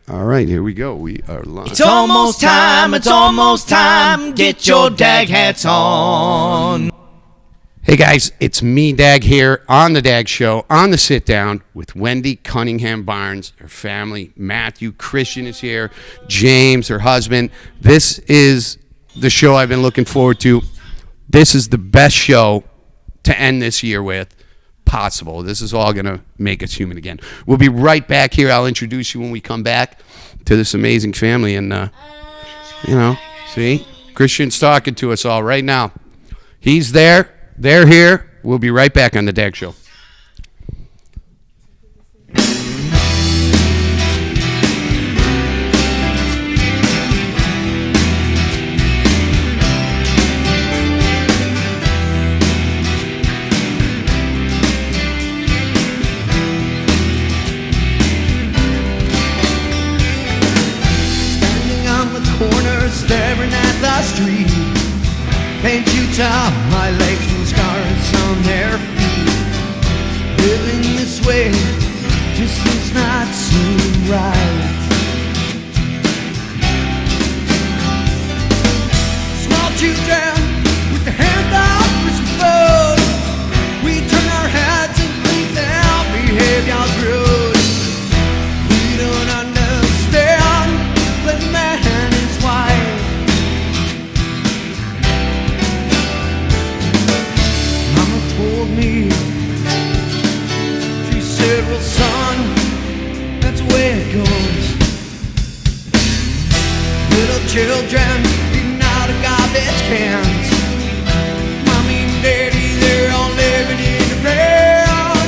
All right, here we go. We are live. It's almost time, get your dag hats on. Hey guys, it's me, Dag, here on the Dag Show, on the sit down with Wendy Cunningham Barnes, her family. Matthew Christian is here, James, her husband. This is the show I've been looking forward to. This is the best show to end this year with possible. This is all going to make us human again. We'll be right back here. I'll introduce you when we come back to this amazing family. And, see, Christian's talking to us all right now. He's there. They're here. We'll be right back on the Dag Show. Staring at the street, paint you top my legs and scars on their feet. Living this way just does not seem right. Small children with their hands out for some food. We turn our heads and think their behavior's rude. We don't understand that man is white. Told me, she said, well son, that's the way it goes. Little children eating out of garbage cans. Mommy and daddy, they're all living in the van.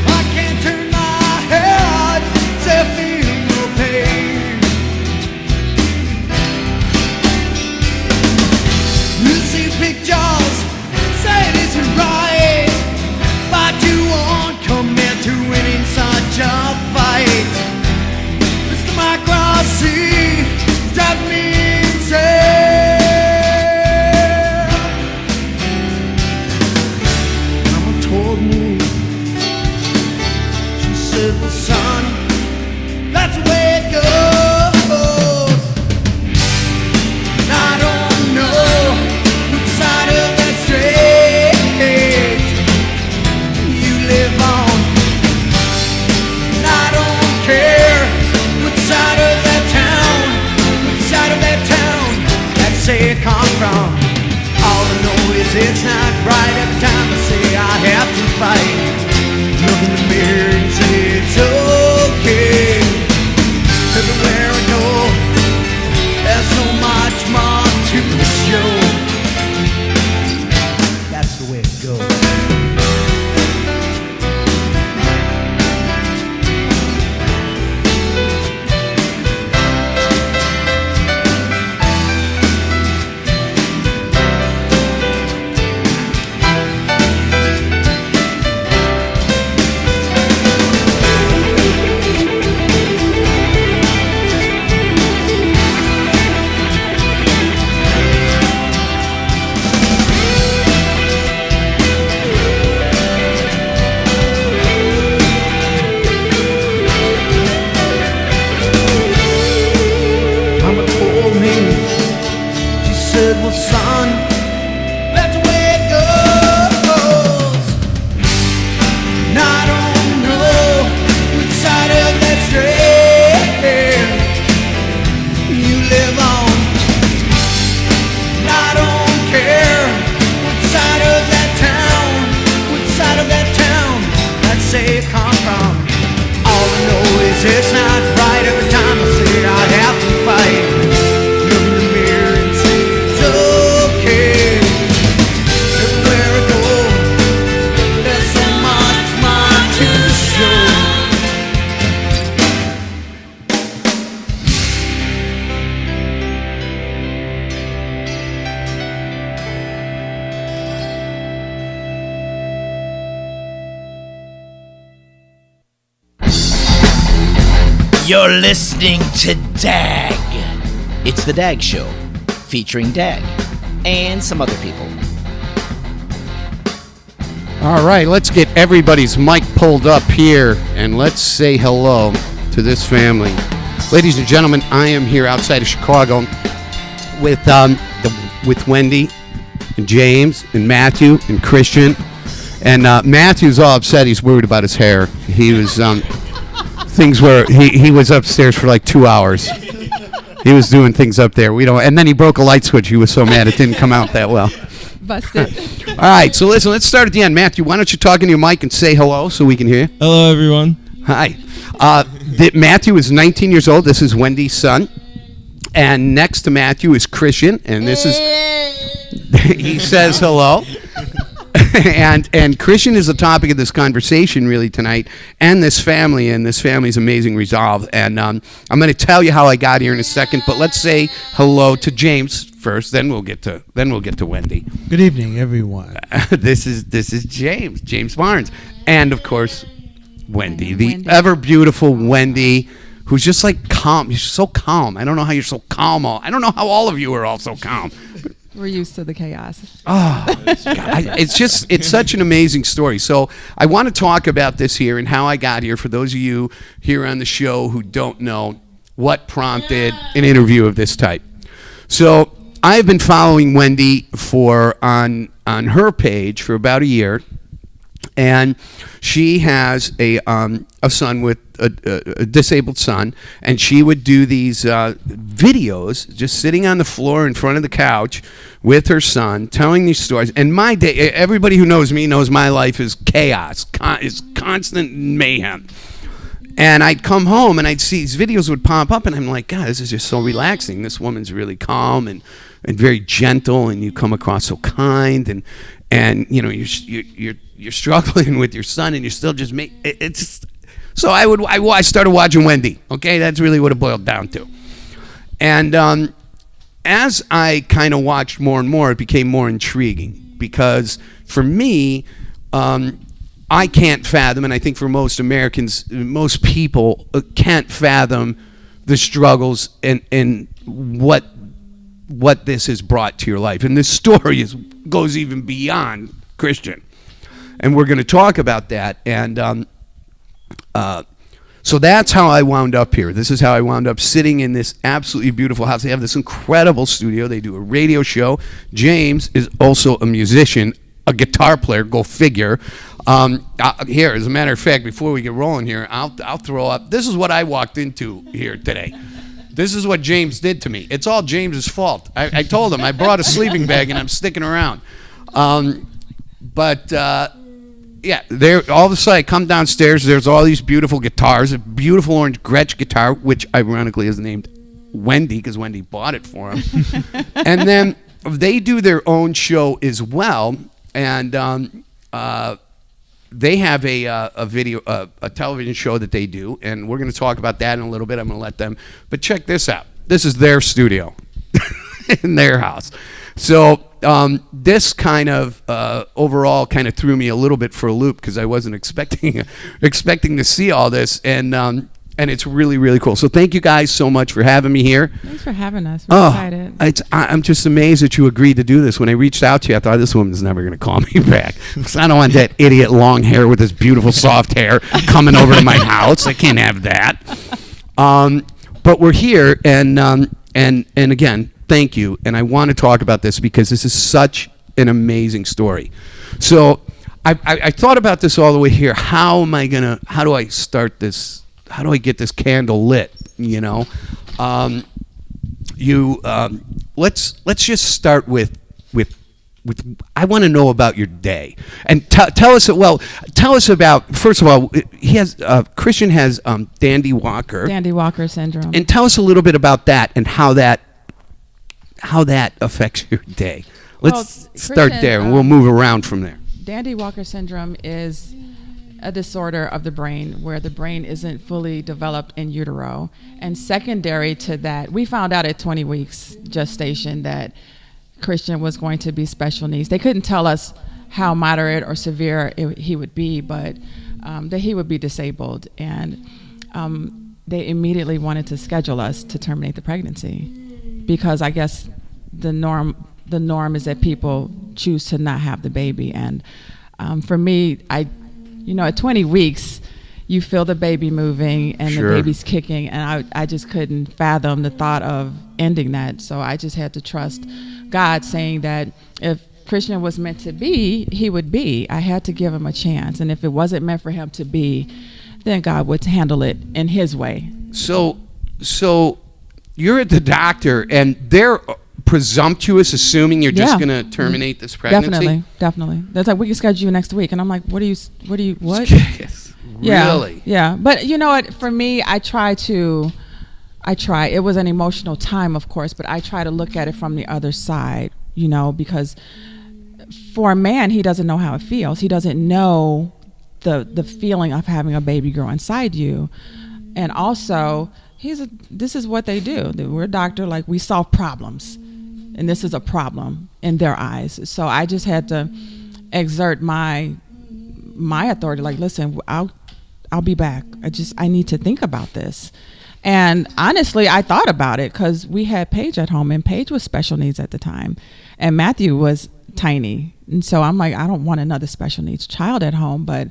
I can't turn my head, say I feel no pain. You see pictures, say it isn't right, but you won't commit to winning such a fight. This democracy drives me insane. Mama told me, she said, well son, that's the way it goes. And I don't know which side of that street you live on. And I don't care which side of that town that say it come from. All I know is it's not right every time I say I have to fight. Look in the mirror and say it's okay. Everywhere I go, there's so much more to the show. That's the way it goes. Well, son, that's the way it goes. And I don't know which side of that street you live on. And I don't care which side of that town that say you come from. All I know is it's not right every time I say I have to fight. Look in the mirror and say okay. Everywhere I go, there's so much more to the show. You're listening to Dag. It's the Dag Show, featuring Dag and some other people. All right, let's get everybody's mic pulled up here, and let's say hello to this family. Ladies and gentlemen, I am here outside of Chicago with Wendy and James and Matthew and Christian. And Matthew's all upset. He's worried about his hair. He was he was upstairs for like 2 hours. He was doing things up there. And then he broke a light switch. He was so mad it didn't come out that well. Busted. All right, so listen, let's start at the end. Matthew, why don't you talk into your mic and say hello so we can hear you? Hello, everyone. Hi. Matthew is 19 years old. This is Wendy's son. And next to Matthew is Christian, and this is he says hello. and Christian is the topic of this conversation really tonight, and this family's amazing resolve. And I'm going to tell you how I got here in a second, but let's say hello to James first, then we'll get to Wendy. Good evening, everyone. This is James Barnes, and of course Wendy, the Wendy. ever beautiful Wendy, who's just like calm. You're so calm. I don't know how you're so calm. I don't know how all of you are all so calm. We're used to the chaos. God, it's such an amazing story. So I want to talk about this here and how I got here. For those of you here on the show who don't know what prompted an interview of this type. So I've been following Wendy on her page for about a year. And she has a son with a disabled son, and she would do these videos just sitting on the floor in front of the couch with her son, telling these stories. And my day, everybody who knows me knows my life is chaos, is constant mayhem. And I'd come home and I'd see these videos would pop up, and I'm like, God, this is just so relaxing. This woman's really calm and very gentle, and you come across so kind, and you know you're struggling with your son, and you're still just so I started watching Wendy. Okay, that's really what it boiled down to. And as I kind of watched more and more, it became more intriguing, because for me, I can't fathom, and I think for most Americans, most people can't fathom the struggles and what this has brought to your life. And this story goes even beyond Christian. And we're going to talk about that. And so that's how I wound up here. This is how I wound up sitting in this absolutely beautiful house. They have this incredible studio. They do a radio show. James is also a musician, a guitar player, go figure. Here, as a matter of fact, before we get rolling here, I'll throw up. This is what I walked into here today. This is what James did to me. It's all James's fault. I told him I brought a sleeping bag and I'm sticking around. Yeah, there. All of a sudden, I come downstairs. There's all these beautiful guitars. A beautiful orange Gretsch guitar, which ironically is named Wendy because Wendy bought it for him. And then they do their own show as well, and they have a television show that they do, and we're going to talk about that in a little bit. I'm going to let them. But check this out. This is their studio in their house. So this kind of overall kind of threw me a little bit for a loop because I wasn't expecting to see all this, and it's really, really cool. So thank you guys so much for having me here. Thanks for having us. We're excited. I'm just amazed that you agreed to do this. When I reached out to you, I thought this woman's never going to call me back because I don't want that idiot long hair with this beautiful soft hair coming over to my house. I can't have that. But we're here, and again, thank you. And I want to talk about this because this is such an amazing story. So I thought about this all the way here. How do I start this? How do I get this candle lit? You know, let's just start with I want to know about your day, and tell us about, first of all, Christian has Dandy Walker syndrome, and tell us a little bit about that and how that affects your day. Let's start there, and we'll move around from there. Dandy Walker syndrome is a disorder of the brain where the brain isn't fully developed in utero. And secondary to that, we found out at 20 weeks gestation that Christian was going to be special needs. They couldn't tell us how moderate or severe he would be, but that he would be disabled. And they immediately wanted to schedule us to terminate the pregnancy because I guess the norm is that people choose to not have the baby. And for me, at 20 weeks, you feel the baby moving and Sure. the baby's kicking, and I just couldn't fathom the thought of ending that. So I just had to trust God, saying that if Christian was meant to be, he would be. I had to give him a chance, and if it wasn't meant for him to be, then God would handle it in his way. So you're at the doctor, and they're presumptuous, assuming you're just Yeah. going to terminate this pregnancy. Definitely. That's like, we can schedule you next week, and I'm like, what? Yes. Yeah, Really? yeah. But you know what? For me, I try. It was an emotional time, of course, but I try to look at it from the other side, you know, because for a man, he doesn't know how it feels. He doesn't know the feeling of having a baby girl inside you. And also, this is what they do. We're a doctor, like, we solve problems. And this is a problem in their eyes. So I just had to exert my authority, like, listen, I'll be back. I need to think about this. And honestly, I thought about it because we had Paige at home, and Paige was special needs at the time, and Matthew was tiny. And so I'm like, I don't want another special needs child at home, but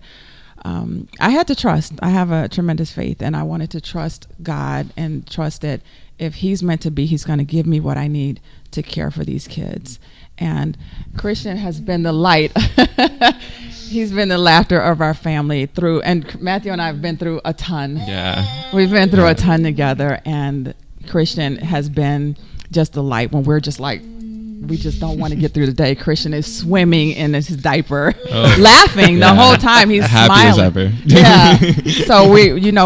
I had to trust. I have a tremendous faith, and I wanted to trust God and trust that if he's meant to be, he's going to give me what I need to care for these kids. And Christian has been the light. He's been the laughter of our family through, and Matthew and I have been through a ton. Yeah. We've been through a ton together, and Christian has been just the light when we're just like, we just don't want to get through the day. Christian is swimming in his diaper, laughing the whole time. He's Happy smiling. as ever. Yeah. So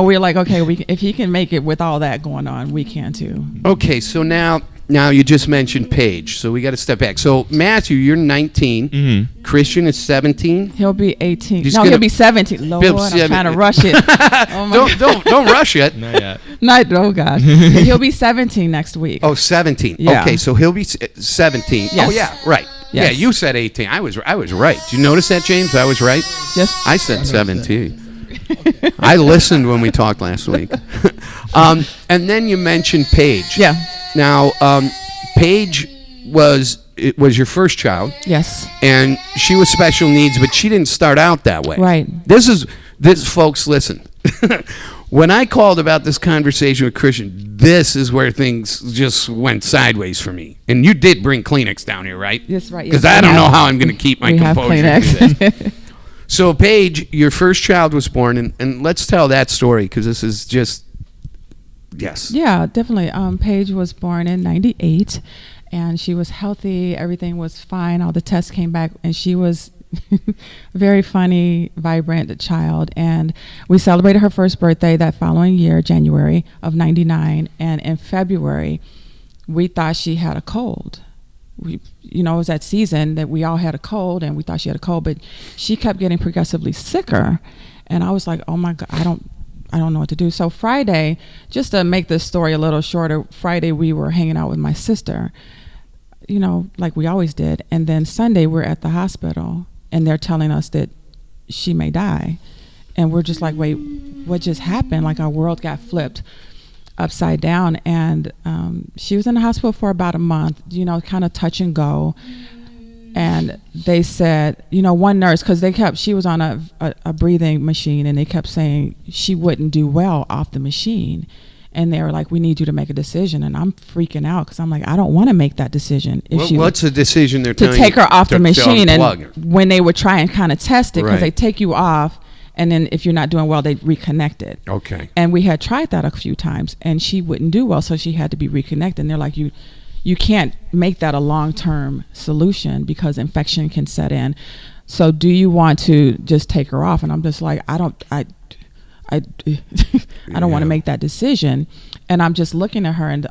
we're like, okay, if he can make it with all that going on, we can too. Okay, so now you just mentioned Paige, so we got to step back. So Matthew, you're 19. Mm-hmm. Christian is 17. He'll be 18. He's No, gonna- he'll be 17. Lord, Bill, I'm trying to rush it. Oh my Don't rush it. Not yet. Oh God. He'll be 17 next week. Oh, 17. Yeah. Okay, so he'll be 17. Oh, Yes. yeah, right. Yes. Yeah, you said 18. I was right. Did you notice that, James? I was right. I said 17. I listened when we talked last week. And then you mentioned Paige. Yeah. Now, Paige was your first child, Yes. and she was special needs, but she didn't start out that way. Right. This folks, listen. When I called about this conversation with Christian, this is where things just went sideways for me. And you did bring Kleenex down here, right? Yes, right. Because Yes, I we don't know have- how I'm going to keep my we have composure. Kleenex. So, Paige, your first child was born, and let's tell that story, because this is just, yes. Yeah, definitely. Paige was born in 98, and she was healthy. Everything was fine. All the tests came back, and she was very funny, vibrant child. And we celebrated her first birthday that following year, January of 99. And in February, we thought she had a cold. It was that season that we all had a cold, and we thought she had a cold, but she kept getting progressively sicker. And I was like, oh my God, I don't know what to do. So Friday, just to make this story a little shorter, Friday we were hanging out with my sister, like we always did. And then Sunday we're at the hospital, and they're telling us that she may die. And we're just like, wait, what just happened? Like, our world got flipped upside down. And she was in the hospital for about a month, kind of touch and go. And they said, one nurse, because she was on a breathing machine, and they kept saying she wouldn't do well off the machine. And they were like, we need you to make a decision. And I'm freaking out because I'm like, I don't want to make that decision. What's the decision they're to telling take you? her off the To machine. unplug her. And when they would try and kind of test it, because Right. they take you off, and then if you're not doing well, they reconnect it. Okay. And we had tried that a few times, and she wouldn't do well, so she had to be reconnected. And they're like, you can't make that a long-term solution because infection can set in. So do you want to just take her off? And I'm just like, I don't want to make that decision. And I'm just looking at her, and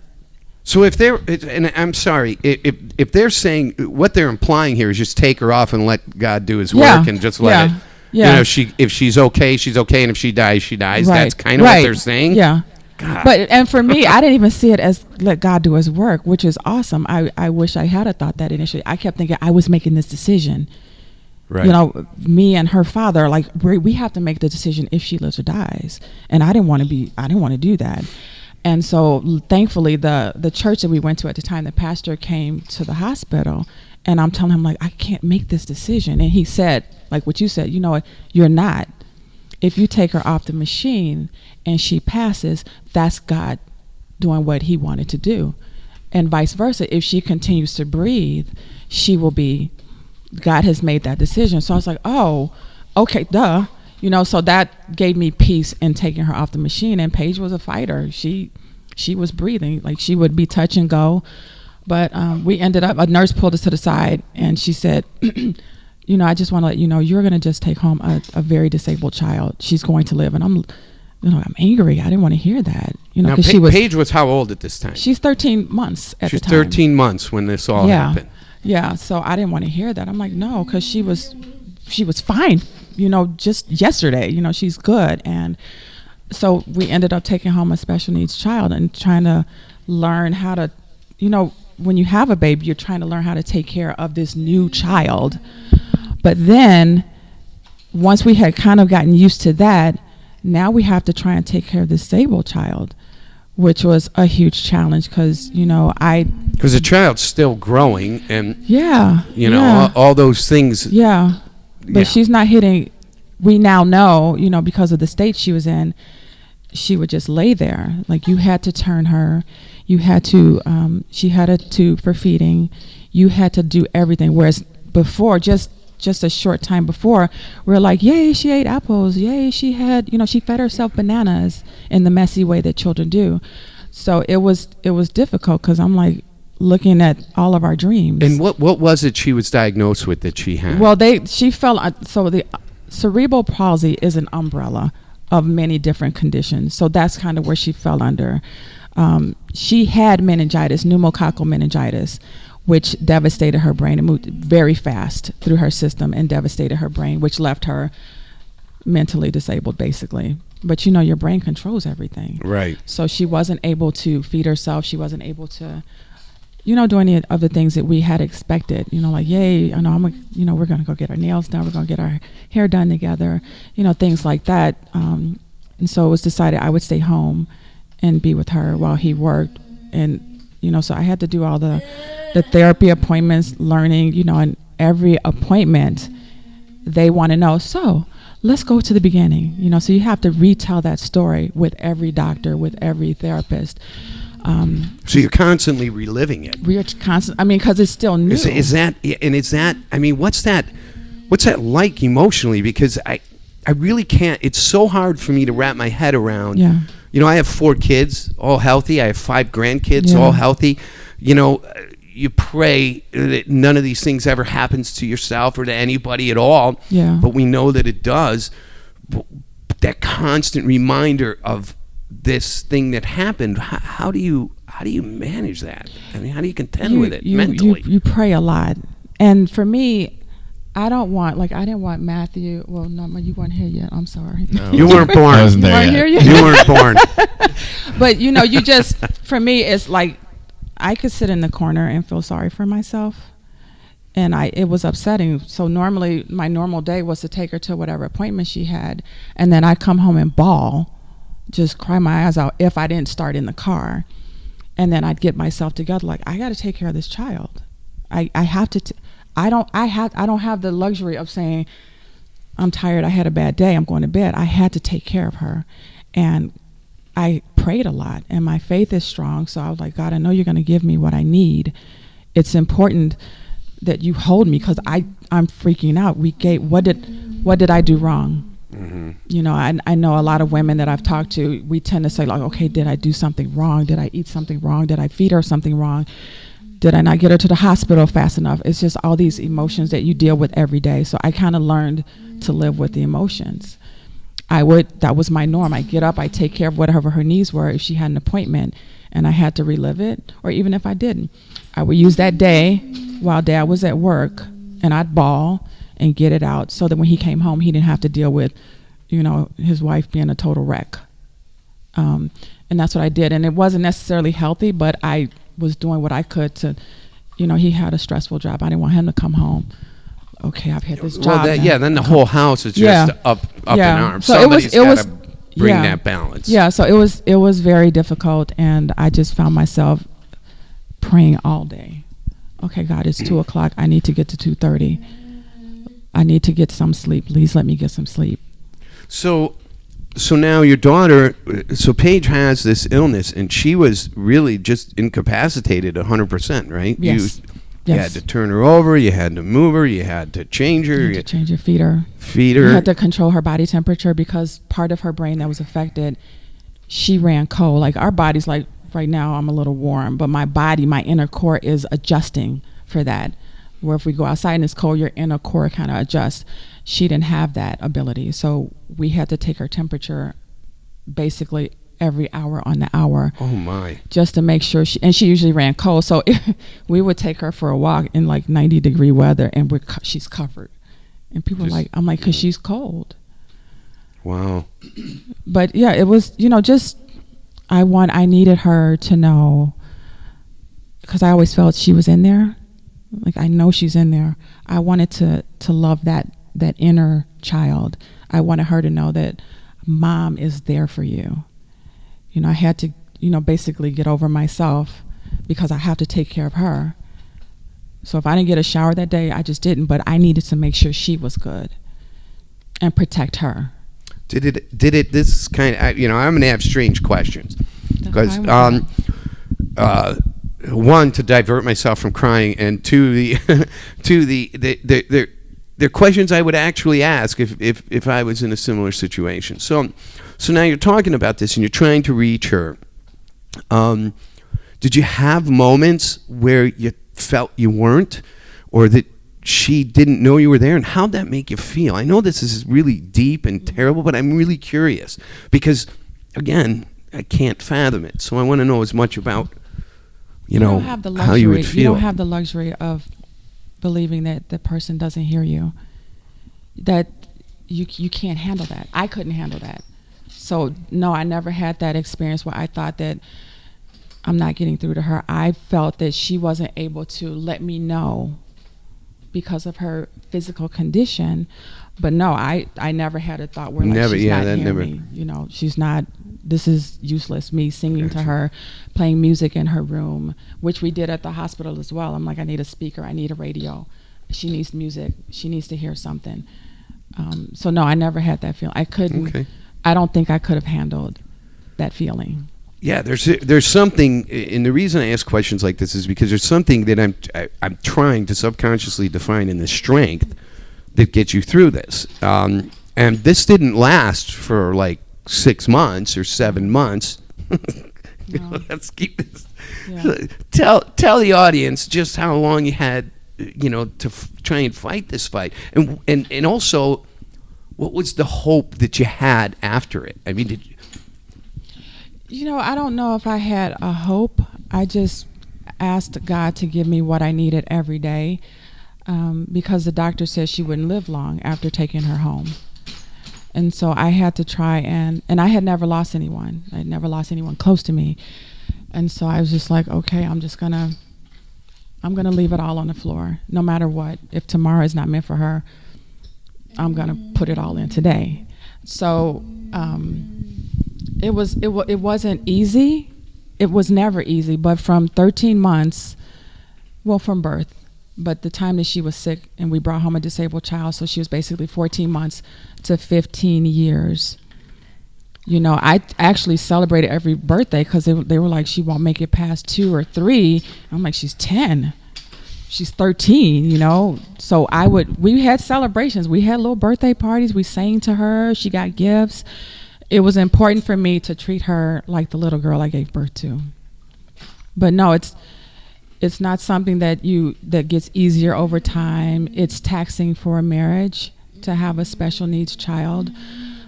So if they're, and I'm sorry, if they're saying, what they're implying here is just take her off and let God do his Yeah. work and just let it. Yeah. If she's okay, she's okay, and if she dies, she dies. Right. That's kind of what they're saying. Yeah. God. And for me, I didn't even see it as let God do his work, which is awesome. I wish I had thought that initially. I kept thinking I was making this decision. Right. Me and her father, like, we have to make the decision if she lives or dies. And I didn't want to do that. And so thankfully the church that we went to at the time, the pastor came to the hospital, and I'm telling him, like, I can't make this decision. And he said, like what you said, you're not. if you take her off the machine and she passes, that's God doing what he wanted to do. And vice versa, if she continues to breathe, she will be, God has made that decision. So I was like, oh, okay, duh. You know, so that gave me peace in taking her off the machine. And Paige was a fighter. She was breathing, like she would be touch and go. But we ended up, a nurse pulled us to the side and she said, you know, I just want to let you know, you're going to just take home a very disabled child. She's going to live. And I'm angry. I didn't want to hear that. You know, Now, because Paige was how old at this time? she's 13 months at the time. She's 13 months when this all happened. Yeah. So I didn't want to hear that. I'm like, no, because she was fine. You know, just yesterday, you know, she's good. And so we ended up taking home a special needs child and trying to learn how to, you know, when you have a baby, you're trying to learn how to take care of this new child. But then once we had kind of gotten used to that, now we have to try and take care of this disabled child, which was a huge challenge because, you know, Because the child's still growing and, yeah, you know, yeah. all those things. Yeah. But Yeah. she's not hitting. We now know, you know, because of the state she was in, she would just lay there. Like you had to turn her. You had to, she had a tube for feeding. You had to do everything. Whereas before, just a short time before, we were like, yay, she ate apples. Yay, she had, you know, she fed herself bananas in the messy way that children do. So it was difficult because I'm like looking at all of our dreams. And what was it she was diagnosed with that she had? Well, she fell. So the cerebral palsy is an umbrella of many different conditions. So that's kind of where she fell under. She had meningitis, pneumococcal meningitis, which devastated her brain. It moved very fast through her system and devastated her brain, which left her mentally disabled, basically. But you know, your brain controls everything. Right. So she wasn't able to feed herself. She wasn't able to, you know, do any of the things that we had expected. You know, like, yay, I know we're going to go get our nails done. We're going to get our hair done together. You know, things like that. And so it was decided I would stay home and be with her while he worked. And, you know, so I had to do all the therapy appointments, learning, you know, and every appointment they want to know. So let's go to the beginning, you know, so you have to retell that story with every doctor, with every therapist. So you're constantly reliving it. We're constant. I mean, because it's still new. Is that? I mean, what's that like emotionally? Because I really can't. It's so hard for me to wrap my head around. Yeah. You know, I have 4 kids, all healthy. I have 5 grandkids, Yeah. all healthy. You know, you pray that none of these things ever happens to yourself or to anybody at all. Yeah. But we know that it does. But that constant reminder of this thing that happened. How do you manage that? I mean, how do you contend with it mentally? You pray a lot. And for me, I didn't want Matthew. Well, no, you weren't here yet. I'm sorry. No. You weren't born. I wasn't there weren't yet. here yet? You weren't born. But you know, you just, for me, it's like I could sit in the corner and feel sorry for myself. And it was upsetting. So normally my normal day was to take her to whatever appointment she had. And then I'd come home and bawl, just cry my eyes out if I didn't start in the car. And then I'd get myself together. Like, I got to take care of this child. I have to, I don't have the luxury of saying, I'm tired, I had a bad day, I'm going to bed. I had to take care of her. And I prayed a lot, and my faith is strong. So I was like, God, I know you're going to give me what I need. It's important that you hold me, because I'm freaking out. What did I do wrong? Mm-hmm. You know, I know a lot of women that I've talked to, we tend to say like, okay, did I do something wrong? Did I eat something wrong? Did I feed her something wrong? Did I not get her to the hospital fast enough? It's just all these emotions that you deal with every day. So I kind of learned to live with the emotions. That was my norm. I get up, I take care of whatever her needs were. If she had an appointment and I had to relive it, or even if I didn't, I would use that day while Dad was at work, and I'd bawl and get it out, so that when he came home, he didn't have to deal with, you know, his wife being a total wreck. And that's what I did. And it wasn't necessarily healthy, but I was doing what I could to, you know, he had a stressful job. I didn't want him to come home. Okay, I've had this job. Well, then the whole house is just up in arms. So Somebody's it was got to bring that balance. Yeah, so it was very difficult, and I just found myself praying all day. Okay, God, it's 2:00. I need to get to 2:30. I need to get some sleep. Please let me get some sleep. So now your daughter, so Paige has this illness, and she was really just incapacitated 100%, right? Yes. You Yes. had to turn her over, you had to move her, you had to change her, You had to change her, feed her. feed You her. had to control her body temperature because part of her brain that was affected, she ran cold. Like our body's like, right now I'm a little warm, but my body, my inner core is adjusting for that. Where if we go outside and it's cold, your inner core kind of adjusts. She didn't have that ability. So we had to take her temperature basically every hour on the hour. Oh my. Just to make sure she usually ran cold. So we would take her for a walk in like 90-degree weather and she's covered. And people are like, I'm like, cause she's cold. Wow. But yeah, it was, just, I needed her to know, cause I always felt she was in there. Like, I know she's in there. I wanted to love that inner child. I wanted her to know that mom is there for you. I had to, basically get over myself because I have to take care of her. So if I didn't get a shower that day, I just didn't. But I needed to make sure she was good and protect her. Did it, this is kind of, I'm going to have strange questions. Because, one, to divert myself from crying, and two, they're questions I would actually ask if I was in a similar situation. So now you're talking about this and you're trying to reach her. Did you have moments where you felt you weren't, or that she didn't know you were there, and how'd that make you feel? I know this is really deep and terrible, but I'm really curious because, again, I can't fathom it. So I want to know as much about, don't have the luxury, how you would feel. You don't have the luxury of believing that the person doesn't hear you. That you can't handle that. I couldn't handle that. So no, I never had that experience where I thought that I'm not getting through to her. I felt that she wasn't able to let me know because of her physical condition. But no, I never had a thought where like she's not hearing me. She's not. This is useless. Me singing to her, playing music in her room, which we did at the hospital as well. I'm like, I need a speaker. I need a radio. She needs music. She needs to hear something. So no, I never had that feeling. I couldn't. Okay. I don't think I could have handled that feeling. Yeah, there's something, and the reason I ask questions like this is because there's something that I'm trying to subconsciously define in the strength that gets you through this. And this didn't last for like 6 months or 7 months. No. Let's keep this. Yeah. Tell the audience just how long you had, to try and fight this fight, and also, what was the hope that you had after it? I mean, I don't know if I had a hope. I just asked God to give me what I needed every day, because the doctor said she wouldn't live long after taking her home. And so I had to try, and I had never lost anyone. I had never lost anyone close to me. And so I was just like, okay, I'm gonna leave it all on the floor, no matter what. If tomorrow is not meant for her, I'm gonna put it all in today. So it wasn't easy. It was never easy. But from 13 months, from birth, but the time that she was sick and we brought home a disabled child, so she was basically 14 months to 15 years. I actually celebrated every birthday because they were like, she won't make it past 2 or 3. I'm like, she's 10. She's 13, So we had celebrations. We had little birthday parties. We sang to her. She got gifts. It was important for me to treat her like the little girl I gave birth to. But no, it's not something that gets easier over time. It's taxing for a marriage to have a special needs child,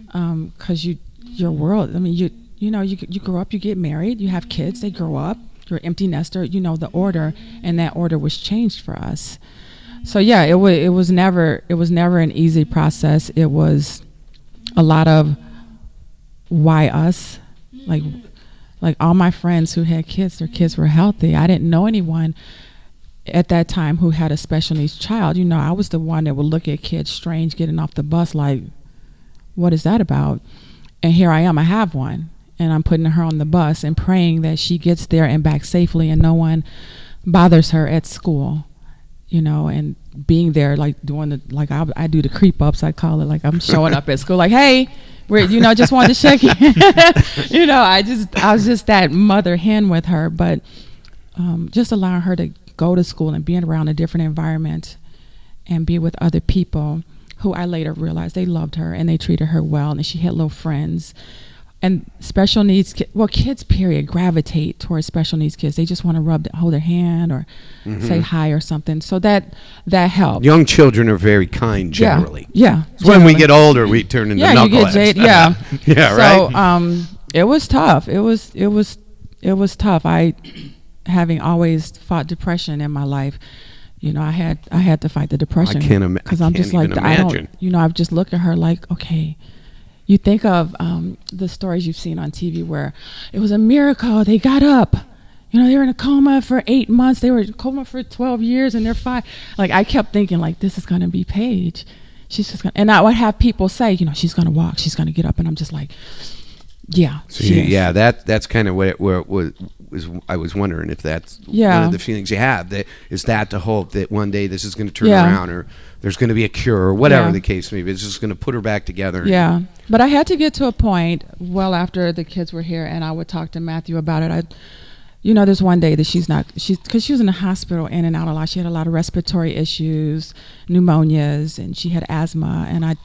because your world. I mean, you grow up, you get married, you have kids, they grow up. You're an empty nester. The order, and that order was changed for us. So yeah, it was never an easy process. It was a lot of why us, like all my friends who had kids, their kids were healthy. I didn't know anyone at that time who had a special needs child. I was the one that would look at kids strange getting off the bus like, what is that about? And here I am, I have one, and I'm putting her on the bus and praying that she gets there and back safely and no one bothers her at school, and being there, like doing I do the creep ups, I call it, like I'm showing up at school like, hey, where just wanted to shake it. I was just that mother hen with her, but just allowing her to go to school and being around a different environment and be with other people who I later realized they loved her and they treated her well, and she had little friends. And special needs kids period gravitate towards special needs kids. They just want to hold their hand or say hi or something. So that helped. Young children are very kind generally. Yeah. When we get older, we turn into knuckleheads. You get jaded. Yeah. Yeah, right. So it was tough. It was tough. I, having always fought depression in my life, I had to fight the depression. I can't because I'm just like, imagine. I've just looked at her like, okay. You think of the stories you've seen on TV where it was a miracle. They got up. They were in a coma for 8 months. They were in a coma for 12 years, and they're fine. Like, I kept thinking, like, this is going to be Paige. She's just going to, and I would have people say, she's going to walk. She's going to get up. And I'm just like, yeah. So that's kind of where it was. I was wondering if that's one of the feelings you have. Is that the hope that one day this is going to turn around, or there's going to be a cure, or whatever the case may be. It's just going to put her back together. Yeah. But I had to get to a point well after the kids were here, and I would talk to Matthew about it. There's one day that because she was in the hospital in and out a lot. She had a lot of respiratory issues, pneumonias, and she had asthma. And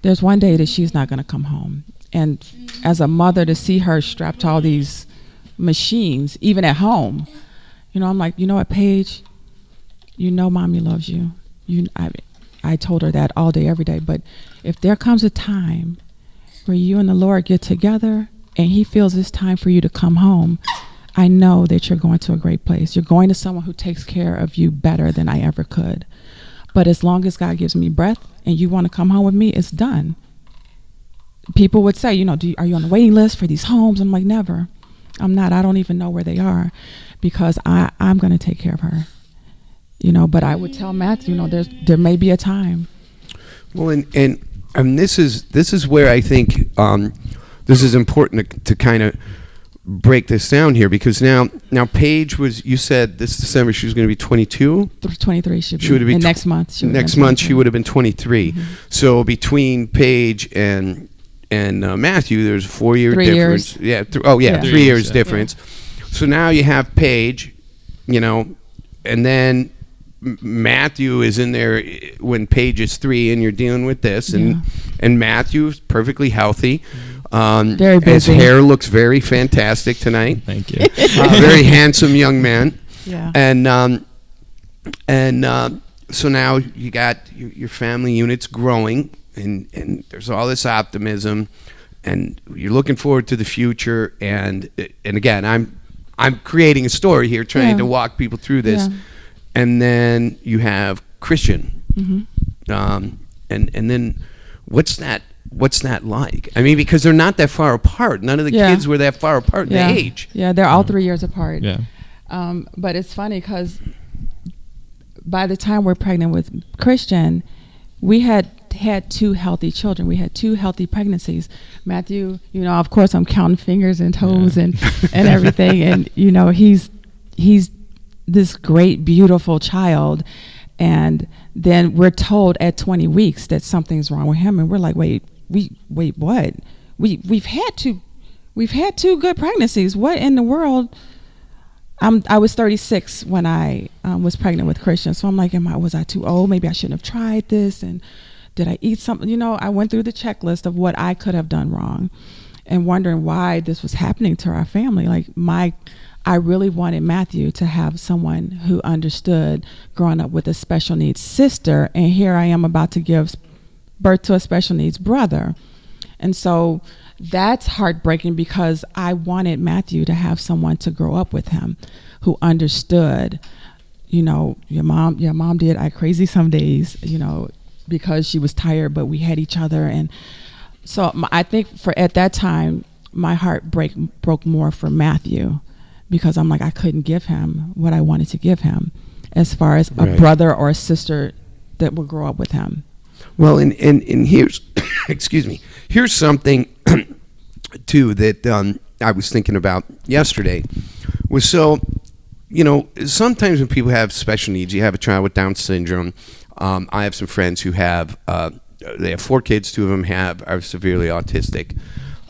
there's one day that she's not going to come home. And as a mother, to see her strapped to all these machines, even at home, I'm like, you know what, Paige, mommy loves you. I told her that all day, every day. But if there comes a time where you and the Lord get together and he feels it's time for you to come home, I know that you're going to a great place. You're going to someone who takes care of you better than I ever could. But as long as God gives me breath and you want to come home with me, it's done. People would say, are you on the waiting list for these homes? I'm like, never. I'm not. I don't even know where they are, because I'm going to take care of her. But I would tell Matthew, there may be a time. Well, and this is where I think this is important to kind of break this down here, because now Paige you said this December she was going to be 22. 23 she would have been. Next month. Next month she would have been 23. Mm-hmm. So between Paige and Matthew, there's a 4-year 3 difference. Years. Yeah, 3 years difference. Yeah. So now you have Paige, and then Matthew is in there when Paige is 3, and you're dealing with this, and Matthew's perfectly healthy. Very busy. His hair looks very fantastic tonight. Thank you. Very handsome young man. Yeah. And so now you got your family unit's growing. And there's all this optimism, and you're looking forward to the future. And again, I'm creating a story here, trying to walk people through this. Yeah. And then you have Christian, and then what's that like? I mean, because they're not that far apart. None of the kids were that far apart in age. Yeah, they're all 3 years apart. Yeah. But it's funny because by the time we're pregnant with Christian, we had 2 healthy children. We had 2 healthy pregnancies. Matthew, of course I'm counting fingers and toes and everything. And, he's this great, beautiful child. And then we're told at 20 weeks that something's wrong with him. And we're like, wait, what? We've had 2 good pregnancies. What in the world? I was 36 when I was pregnant with Christian. So I'm like, was I too old? Maybe I shouldn't have tried this. And did I eat something? I went through the checklist of what I could have done wrong and wondering why this was happening to our family. I really wanted Matthew to have someone who understood growing up with a special needs sister. And here I am about to give birth to a special needs brother. And so that's heartbreaking, because I wanted Matthew to have someone to grow up with him who understood, your mom did act crazy some days, because she was tired, but we had each other. And so I think at that time, my heart broke more for Matthew, because I'm like, I couldn't give him what I wanted to give him as far as a brother or a sister that would grow up with him. Well, and here's, excuse me, here's something too that I was thinking about yesterday was, sometimes when people have special needs, you have a child with Down syndrome. I have some friends who have They have 4 kids. 2 of them are severely autistic.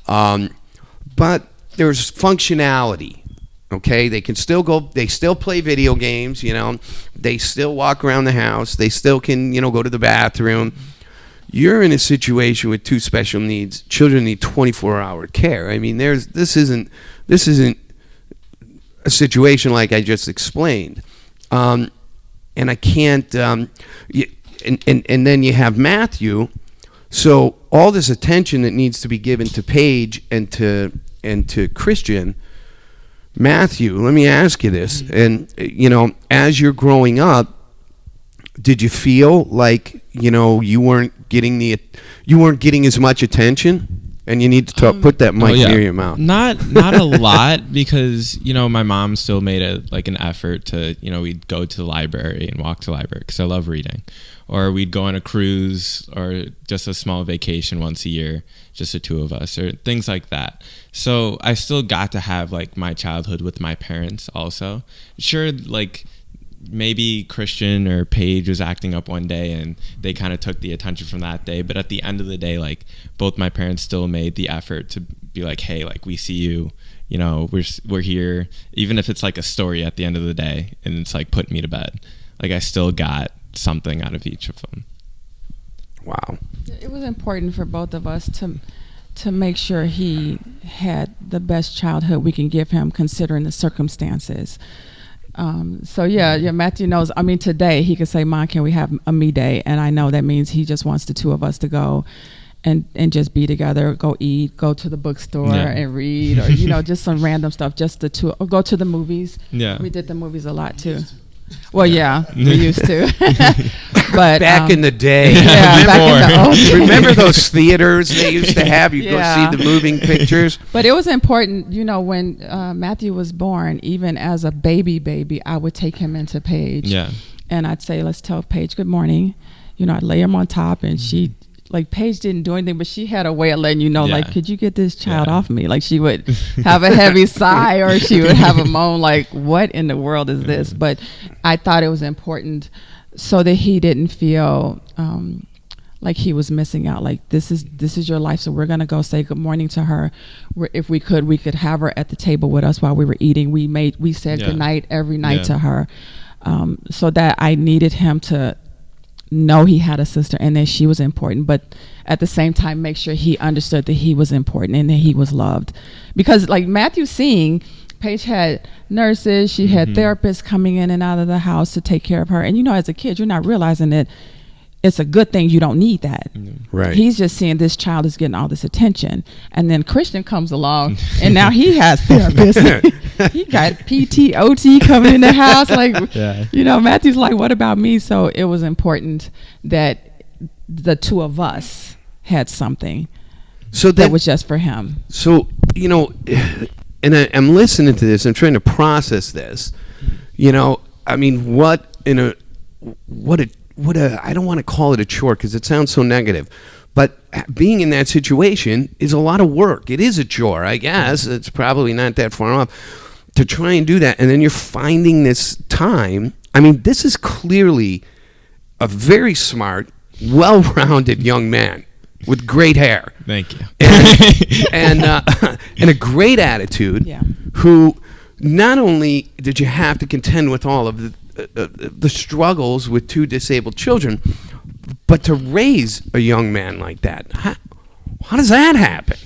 But there's functionality. Okay, they can still go. They still play video games. They still walk around the house. They still can, go to the bathroom. You're in a situation with 2 special needs children need 24-hour care. I mean, this isn't a situation like I just explained, and I can't. And then you have Matthew. So all this attention that needs to be given to Paige and to Christian. Matthew, let me ask you this, and as you're growing up, did you feel like you weren't getting as much attention, and you need to put that mic near your mouth? Not a lot, because my mom still made an effort to we'd go to the library and walk to the library because I love reading, or we'd go on a cruise or just a small vacation once a year, just the 2 of us, or things like that. So I still got to have my childhood with my parents also. Sure, maybe Christian or Paige was acting up one day and they kind of took the attention from that day, but at the end of the day, both my parents still made the effort to be hey, we see you, we're here, even if it's a story at the end of the day and it's putting me to bed. I still got something out of each of them. Wow. It was important for both of us to make sure he had the best childhood we can give him, considering the circumstances. So Matthew knows. I mean, today he could say, "Mom, can we have a me day?" And I know that means he just wants the 2 of us to go and just be together, go eat, go to the bookstore and read, or just some random stuff, just the 2, or go to the movies. Yeah, we did the movies a lot too. Well, we used to. But back in the day, remember those theaters they used to have? You go see the moving pictures. But it was important, when Matthew was born, even as a baby, I would take him into Paige. Yeah. And I'd say, let's tell Paige good morning. I'd lay him on top, and she, Paige didn't do anything, but she had a way of letting could you get this child off me? She would have a heavy sigh, or she would have a moan, what in the world is this? But I thought it was important so that he didn't feel like he was missing out. This is your life, so we're gonna go say good morning to her. If we could have her at the table with us while we were eating. We said good night every night to her, so that I needed him to know he had a sister and that she was important, but at the same time make sure he understood that he was important and that he was loved. Because Matthew seeing, Paige had nurses, she had therapists coming in and out of the house to take care of her, and as a kid you're not realizing that it's a good thing you don't need that. Right. He's just seeing this child is getting all this attention, and then Christian comes along and now he has therapists. He got PT, OT coming in the house. Matthew's what about me? So it was important that the 2 of us had something that was just for him. So, and I'm listening to this, I'm trying to process this. I mean, I don't want to call it a chore because it sounds so negative, but being in that situation is a lot of work. It is a chore, I guess. It's probably not that far off to try and do that. And then you're finding this time. I mean, this is clearly a very smart, well-rounded young man with great hair. Thank you. And a great attitude. Yeah. Who not only did you have to contend with all of the struggles with 2 disabled children, but to raise a young man like that, how does that happen?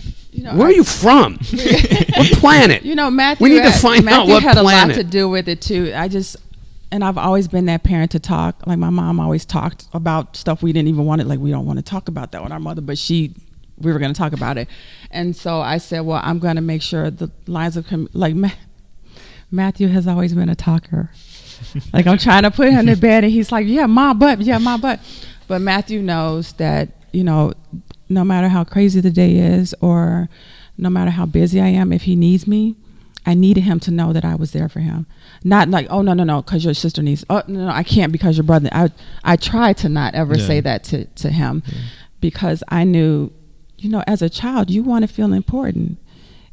Where are you from? What planet? Matthew. We need to find out what had planet. a lot to do with it too. I've always been that parent to talk. My mom always talked about stuff we didn't even want to. We don't want to talk about that with our mother, but we were going to talk about it. And so I said, well, I'm going to make sure the lines of Matthew has always been a talker. I'm trying to put him to bed, and he's like, yeah, my butt. But Matthew knows that, no matter how crazy the day is, or no matter how busy I am, if he needs me, I needed him to know that I was there for him. Not oh, no, because your sister needs, oh, no, I can't because your brother. I tried to not ever say that to him, because I knew, as a child, you want to feel important.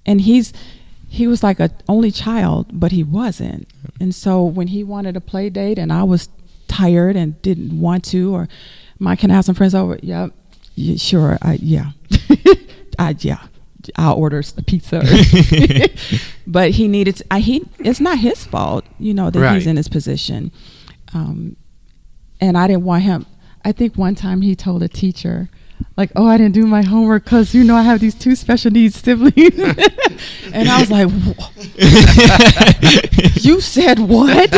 And he was like an only child, but he wasn't. And so when he wanted a play date and I was tired and didn't want to, or Mom, can I have some friends over? Yep. Sure, yeah. I'll order a pizza. But he needed it's not his fault, that Right. he's in this position. And I didn't want him. I think one time he told a teacher, like, "Oh, I didn't do my homework because I have these 2 special needs siblings." And I was like, "You said what?"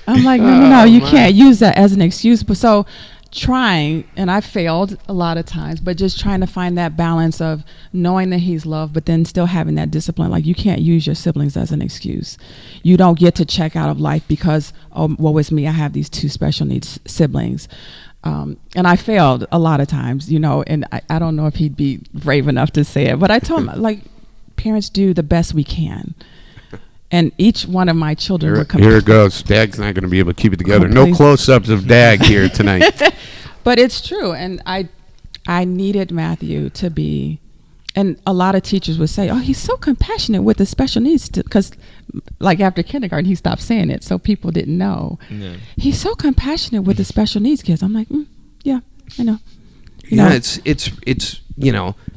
I'm like, no, you can't use that as an excuse. But so trying, and I failed a lot of times, but just trying to find that balance of knowing that he's loved, but then still having that discipline. Like, you can't use your siblings as an excuse. You don't get to check out of life because, oh, woe is me, I have these 2 special needs siblings. And I failed a lot of times, and I don't know if he'd be brave enough to say it, but I told him, like, parents do the best we can. And each one of my children were Here it goes. Dag's not going to be able to keep it together. No Please. close-ups of Dag here tonight. But it's true, and I needed Matthew to be, and a lot of teachers would say, "Oh, he's so compassionate with the special needs," because, like, after kindergarten, he stopped saying it, so people didn't know. Yeah. He's so compassionate with the special needs kids. I'm like, yeah, I know. Yeah, it's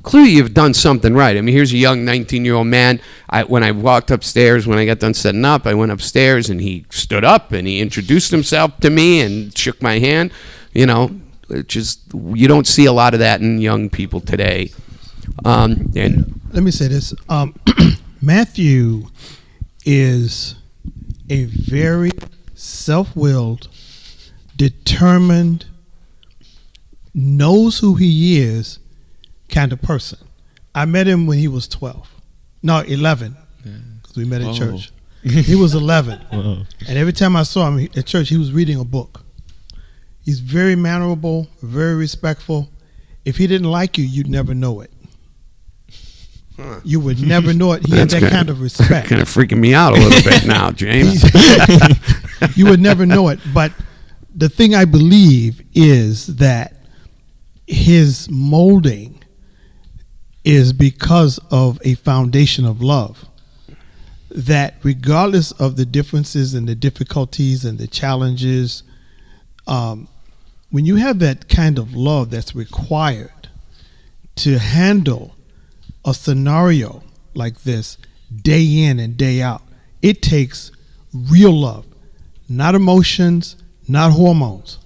clearly you've done something right. I mean, here's a young 19-year-old man. When I walked upstairs, when I got done setting up, I went upstairs and he stood up and he introduced himself to me and shook my hand. It just, you don't see a lot of that in young people today. And Let me say this. Matthew is a very self-willed, determined, knows who he is kind of person. I met him when he was 11, because we met in church. He was 11. Whoa. And every time I saw him at church, he was reading a book. He's very mannerable, very respectful. If he didn't like you, you'd never know it. You would never know it. He had that kind of respect. kind of freaking me out a little bit now, James. You would never know it. But the thing I believe is that his molding is because of a foundation of love. That regardless of the differences and the difficulties and the challenges, when you have that kind of love that's required to handle a scenario like this day in and day out, it takes real love, not emotions, not hormones.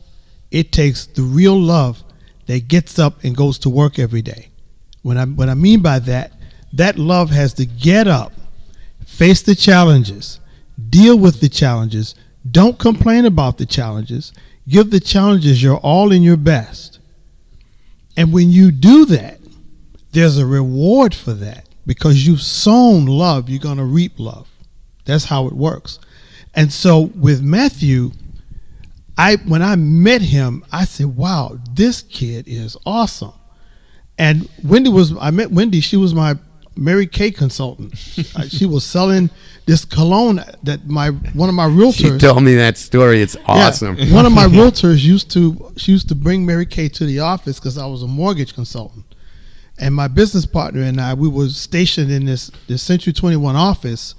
It takes the real love that gets up and goes to work every day. What I mean by that love has to get up, face the challenges, deal with the challenges, don't complain about the challenges, give the challenges your all in your best. And when you do that, there's a reward for that, because you've sown love, you're going to reap love. That's how it works. And so with Matthew, when I met him, I said, wow, this kid is awesome. And I met Wendy. She was my Mary Kay consultant. She was selling this cologne that one of my realtors. She told me that story. It's awesome. Yeah, one of my realtors used to bring Mary Kay to the office because I was a mortgage consultant. And my business partner and I, we were stationed in this Century 21 office,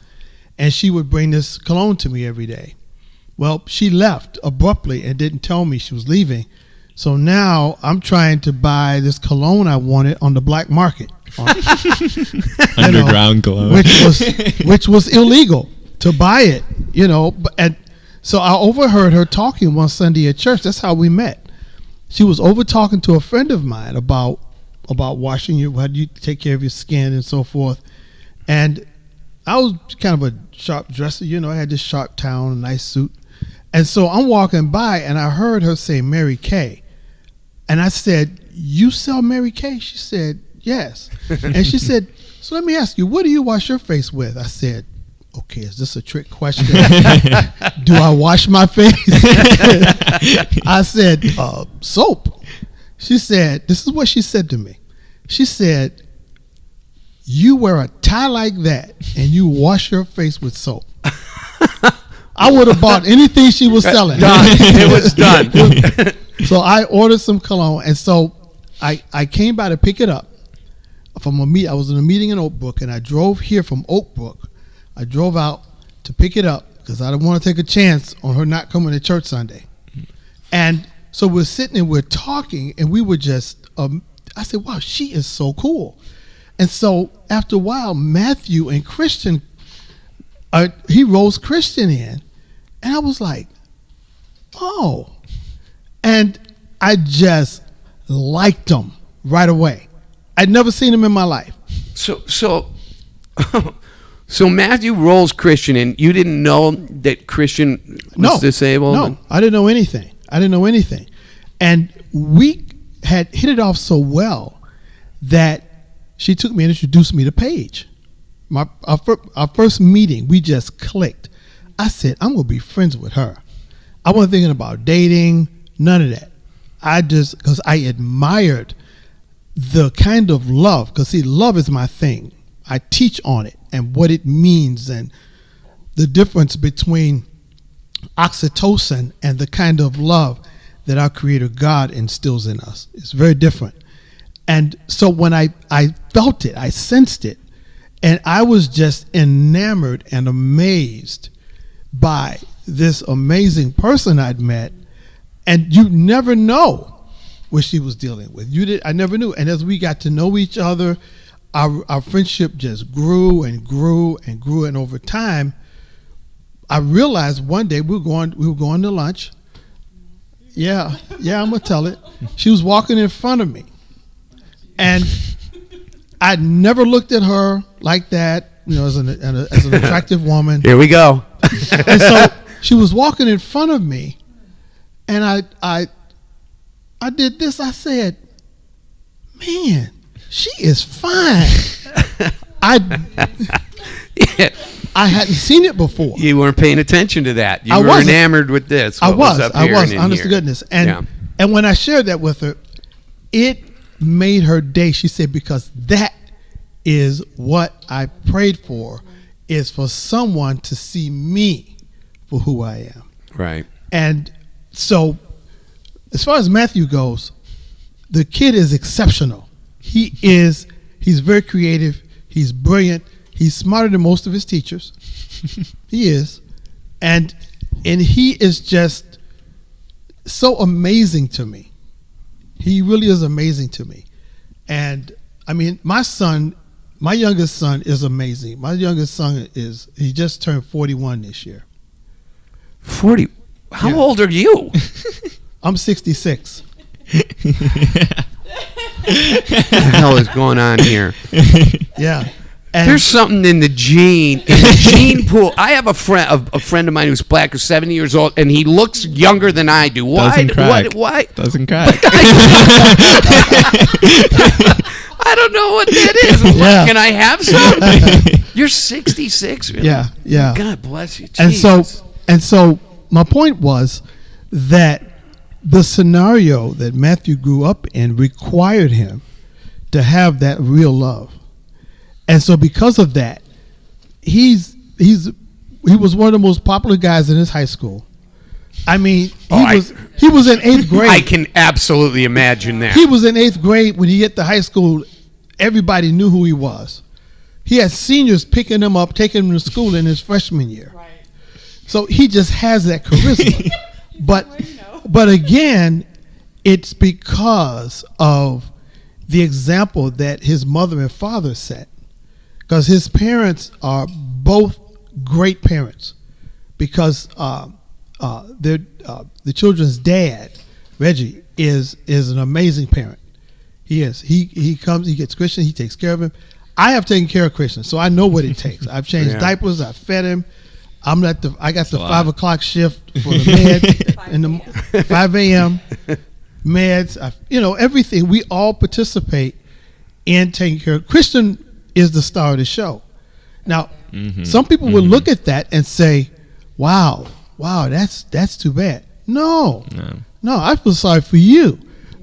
and she would bring this cologne to me every day. Well, she left abruptly and didn't tell me she was leaving. So now I'm trying to buy this cologne I wanted on the black market. Underground cologne. Which was illegal to buy it, And so I overheard her talking one Sunday at church. That's how we met. She was over talking to a friend of mine about washing how do you take care of your skin and so forth. And I was kind of a sharp dresser, I had this sharp towel, a nice suit. And so I'm walking by and I heard her say Mary Kay. And I said, "You sell Mary Kay?" She said, "Yes." And she said, "So let me ask you, what do you wash your face with?" I said, "Okay, is this a trick question? Do I wash my face?" I said, "Soap." She said, this is what she said to me. She said, "You wear a tie like that and you wash your face with soap." I would have bought anything she was selling. Done. It was done. So I ordered some cologne, and so I came by to pick it up from a meet. I was in a meeting in Oak Brook, and I drove here from Oak Brook. I drove out to pick it up because I didn't want to take a chance on her not coming to church Sunday. And So we're sitting there, we're talking, and we were just, I said, wow, she is so cool. And so after a while, Matthew and Christian, he rolls Christian in. And I was like, oh. And I just liked him right away. I'd never seen him in my life. So Matthew rolls Christian in. You didn't know that Christian was disabled? No, I didn't know anything. And we had hit it off so well that she took me and introduced me to Paige. Our first meeting, we just clicked. I said, I'm going to be friends with her. I wasn't thinking about dating, none of that. Because I admired the kind of love, because see, love is my thing. I teach on it and what it means and the difference between oxytocin and the kind of love that our Creator God instills in us. It's very different. And so when I felt it, I sensed it, and I was just enamored and amazed by this amazing person I'd met, and you never know what she was dealing with. I never knew. And as we got to know each other, our friendship just grew and grew and grew. And over time, I realized one day we were going to lunch. Yeah, I'm gonna tell it. She was walking in front of me, and I never looked at her like that, as an attractive woman. Here we go. And so she was walking in front of me, and I did this. I said, "Man, she is fine." I hadn't seen it before. You weren't paying attention to that. You I were wasn't. enamored with this. I was, in honest to here. goodness. Yeah. And when I shared that with her, it made her day. She said, because that is what I prayed for, is for someone to see me for who I am. Right. And so as far as Matthew goes, the kid is exceptional. He's very creative. He's brilliant. He's smarter than most of his teachers. He is. And he is just so amazing to me. He really is amazing to me. And I mean, my youngest son is amazing. My youngest son he just turned 41 this year. 40. How Yeah. old are you? I'm 66. What the hell is going on here? Yeah. And There's something in the gene pool. I have a friend of mine who's black, who's 70 years old, and he looks younger than I do. Why? Doesn't crack. Why? Doesn't crack. I don't know what that is. Yeah. Can I have some? You're 66. Really? Yeah. God bless you. And Jesus. so my point was that the scenario that Matthew grew up in required him to have that real love. And so because of that, he was one of the most popular guys in his high school. I mean, he was in 8th grade. I can absolutely imagine that. He was in 8th grade when he hit the high school. Everybody knew who he was. He had seniors picking him up, taking him to school in his freshman year. Right. So he just has that charisma. But again, it's because of the example that his mother and father set. Because his parents are both great parents. Because the children's dad, Reggie, is an amazing parent. He is. He comes, he gets Christian, he takes care of him. I have taken care of Christian, so I know what it takes. I've changed diapers, I've fed him. I got the 5 o'clock shift for the meds in the 5 a.m. meds. Everything. We all participate in taking care of. Christian is the star of the show. Now, some people would look at that and say, "Wow, that's too bad." No, I feel sorry for you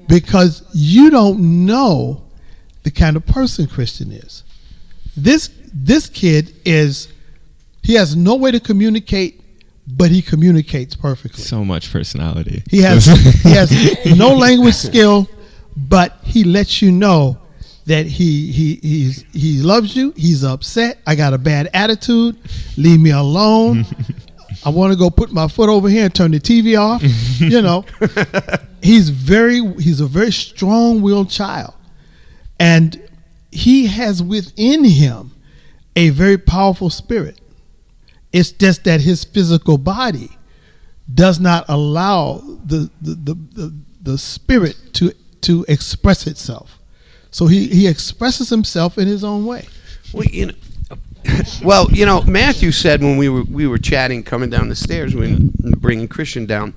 because you don't know the kind of person Christian is. This kid he has no way to communicate, but he communicates perfectly. So much personality. He has no language skill, but he lets you know that he loves you. He's upset. I got a bad attitude. Leave me alone. I want to go put my foot over here and turn the TV off. You know, he's a very strong-willed child, and he has within him a very powerful spirit. It's just that his physical body does not allow the spirit to express itself. So he expresses himself in his own way. Well, Matthew said when we were chatting coming down the stairs when bringing Christian down,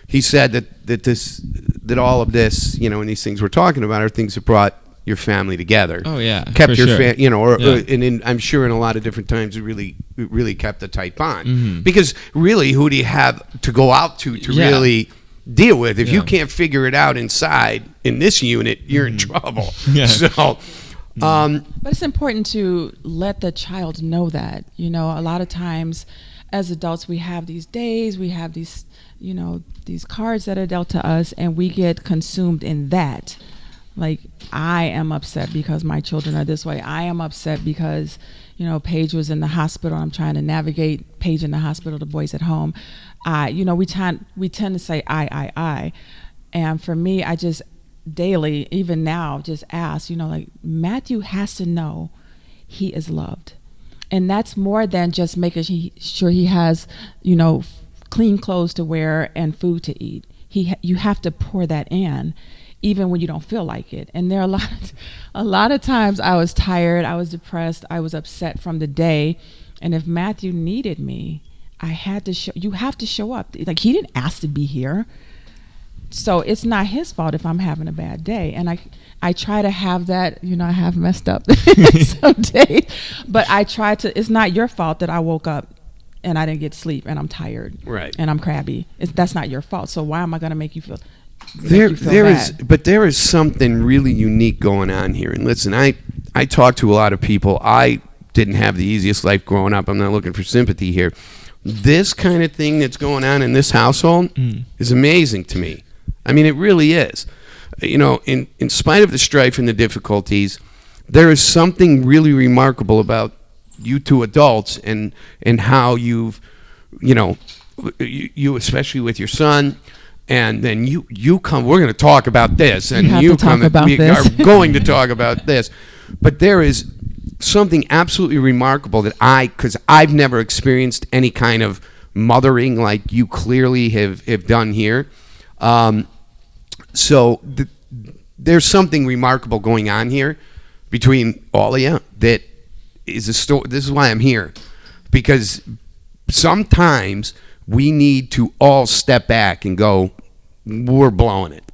he said that all of this, and these things we're talking about are things that brought your family together. Oh yeah, kept your sure. and I'm sure in a lot of different times it really kept a tight bond, because really who do you have to go out to really deal with if you can't figure it out inside in this unit? You're in trouble. Yeah. So but it's important to let the child know that, a lot of times as adults we have these days, we have these these cards that are dealt to us, and we get consumed in that. Like, I am upset because my children are this way. I am upset because, Paige was in the hospital. I'm trying to navigate Paige in the hospital, the boys at home. We tend to say I. And for me, I just daily, even now, just ask, Matthew has to know he is loved. And that's more than just making sure he has, clean clothes to wear and food to eat. You have to pour that in, even when you don't feel like it. And there are a lot of times I was tired, I was depressed, I was upset from the day. And if Matthew needed me, you have to show up. Like, he didn't ask to be here. So it's not his fault if I'm having a bad day. And I try to have that, I have messed up some days, but I try to, it's not your fault that I woke up and I didn't get sleep and I'm tired. Right. And I'm crabby. That's not your fault. So why am I going to make you feel there is something really unique going on here. And listen, I talk to a lot of people. I didn't have the easiest life growing up. I'm not looking for sympathy here. This kind of thing that's going on in this household is amazing to me. I mean, it really is. In spite of the strife and the difficulties, there is something really remarkable about you two adults and how you've, you especially with your son. And then you come. We're going to talk about this, and we are going to talk about this. But there is something absolutely remarkable that because I've never experienced any kind of mothering like you clearly have done here. So there's something remarkable going on here between all of you that is a story. This is why I'm here, because sometimes we need to all step back and go, we're blowing it.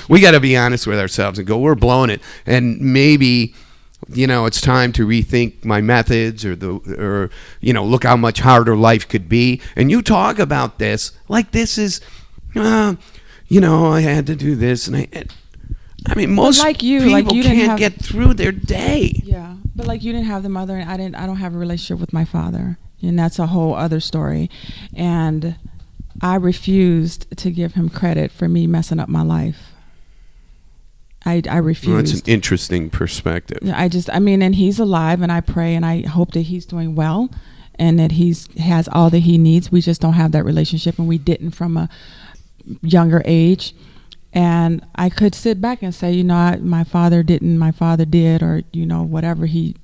We got to be honest with ourselves and go, we're blowing it. And maybe, it's time to rethink my methods or look how much harder life could be. And you talk about this like this is, I had to do this. And I mean, most people can't get through their day. Yeah. But like you didn't have the mother, and I don't have a relationship with my father. And that's a whole other story. And I refused to give him credit for me messing up my life. I refused. Well, that's an interesting perspective. And he's alive, and I pray and I hope that he's doing well and that he has all that he needs. We just don't have that relationship, and we didn't from a younger age. And I could sit back and say, my father did, or, whatever he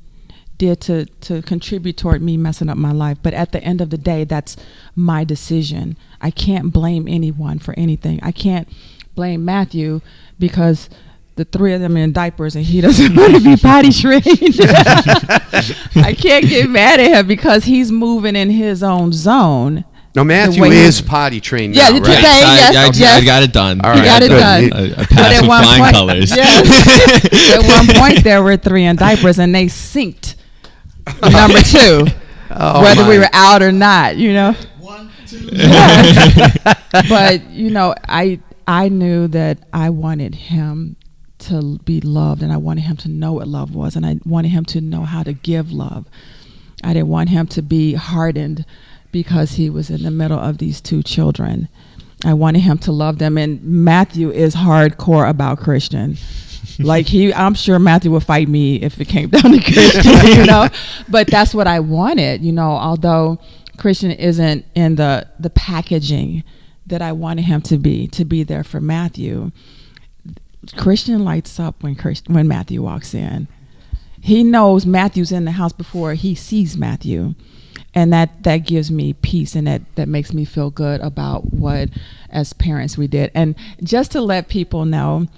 did to contribute toward me messing up my life. But at the end of the day, that's my decision. I can't blame anyone for anything. I can't blame Matthew because the three of them are in diapers and he doesn't want to be potty trained. I can't get mad at him because he's moving in his own zone. No, Matthew is potty trained now, right? Yes. I got it done. All right. You got it done. I passed with flying colors. Yes. At one point, there were 3 in diapers, and they synced number 2, whether we were out or not. 1, 2. But I knew that I wanted him to be loved, and I wanted him to know what love was, and I wanted him to know how to give love. I didn't want him to be hardened because he was in the middle of these 2 children. I wanted him to love them. And Matthew is hardcore about Christian. I'm sure Matthew would fight me if it came down to Christian, But that's what I wanted, although Christian isn't in the packaging that I wanted him to be there for Matthew. Christian lights up when Matthew walks in. He knows Matthew's in the house before he sees Matthew. And that gives me peace, and that makes me feel good about what, as parents, we did. And just to let people know,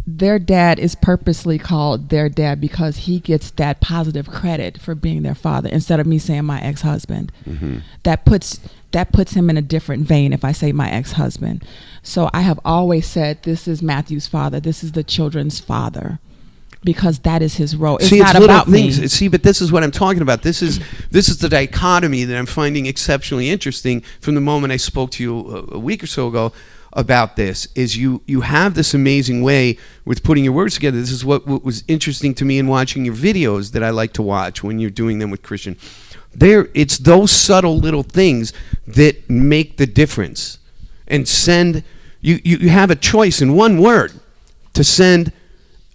their dad is purposely called their dad because he gets that positive credit for being their father instead of me saying my ex-husband. Mm-hmm. That puts him in a different vein if I say my ex-husband. So I have always said this is Matthew's father. This is the children's father. Because that is his role. It's not about me. See, but this is what I'm talking about. This is the dichotomy that I'm finding exceptionally interesting from the moment I spoke to you a week or so ago about this. Is you have this amazing way with putting your words together. This is what was interesting to me in watching your videos that I like to watch when you're doing them with Christian. It's those subtle little things that make the difference. And you have a choice in one word to send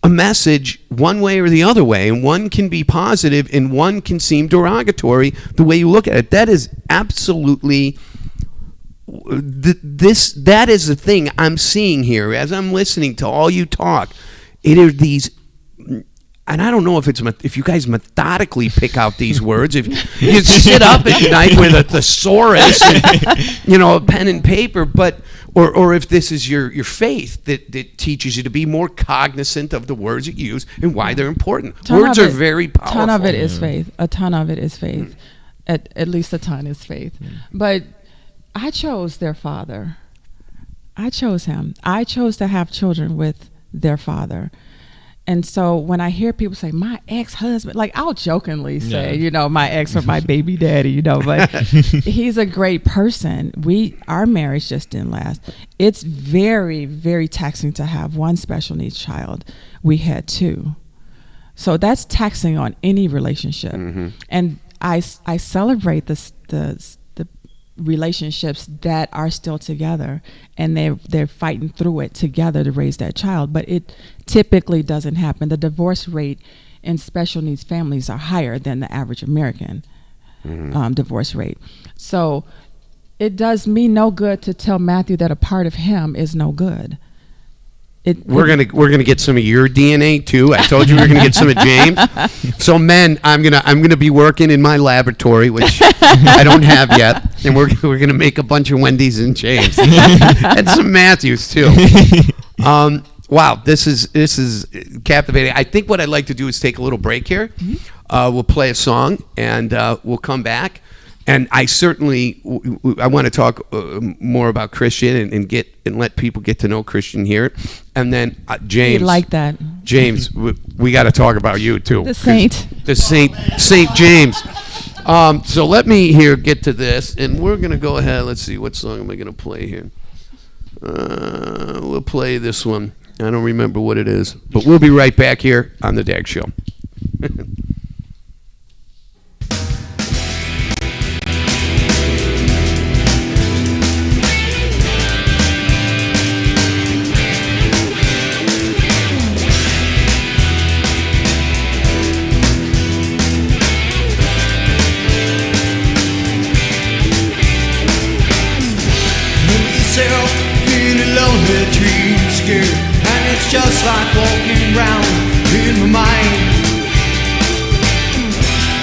a message one way or the other way, and one can be positive and one can seem derogatory the way you look at it. That is absolutely that is the thing I'm seeing here as I'm listening to all you talk. It are these, and I don't know if you guys methodically pick out these words. If you sit up at night with a thesaurus and, a pen and paper, but or if this is your faith that teaches you to be more cognizant of the words you use and why they're important. Words are very powerful. A ton of it is faith. A ton of it is faith. At least a ton is faith. But I chose their father. I chose him. I chose to have children with their father. And so when I hear people say, my ex-husband, like I'll jokingly say, my ex or my baby daddy, but he's a great person. Our marriage just didn't last. It's very, very taxing to have one special needs child. We had two. So that's taxing on any relationship. Mm-hmm. And I celebrate the relationships that are still together and they're fighting through it together to raise that child, but it typically doesn't happen. The divorce rate in special needs families are higher than the average American divorce rate. So it does me no good to tell Matthew that a part of him is no good. We're gonna get some of your DNA too. I told you we were gonna get some of James. So men, I'm gonna be working in my laboratory, which I don't have yet, and we're gonna make a bunch of Wendy's and James and some Matthews too. Wow, this is captivating. I think what I'd like to do is take a little break here. Mm-hmm. We'll play a song and we'll come back. And I certainly I want to talk more about Christian and let people get to know Christian here, and then James. You'd like that, James? We got to talk about you too. The Saint Saint James. So let me get to this, and we're gonna go ahead. Let's see, what song am I gonna play here? We'll play this one. I don't remember what it is, but we'll be right back here on the Dag Show. Just like walking round in my mind,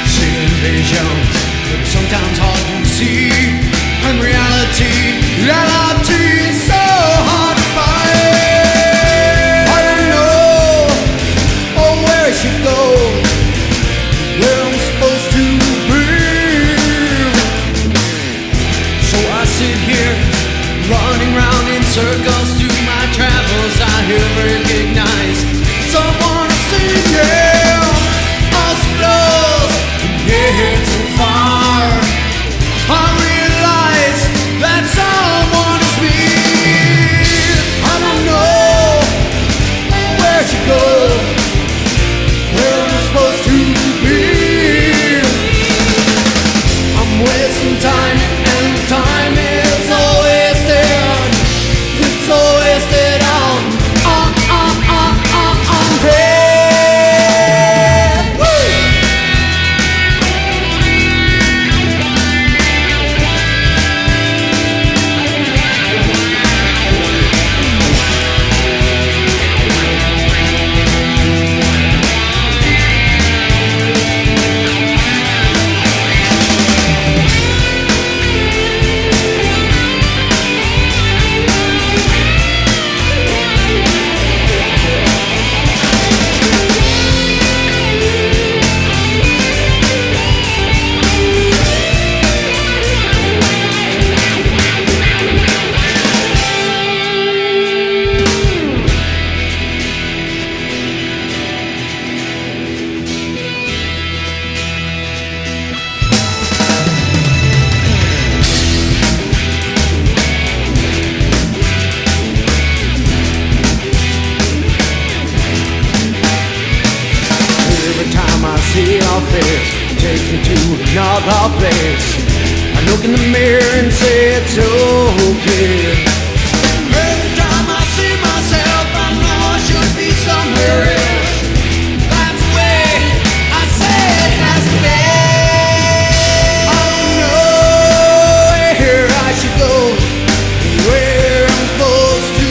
seeing visions that are sometimes hard to see, and reality is so hard to find. I don't know where I should go, where I'm supposed to be. So I sit here running round in circles through my travels. I have recognized someone I've seen, yeah. see your face, it takes me to another place. I look in the mirror and say it's okay. Every time I see myself, I know I should be somewhere else. That's the way I say it has to be. I don't know where I should go, where I'm supposed to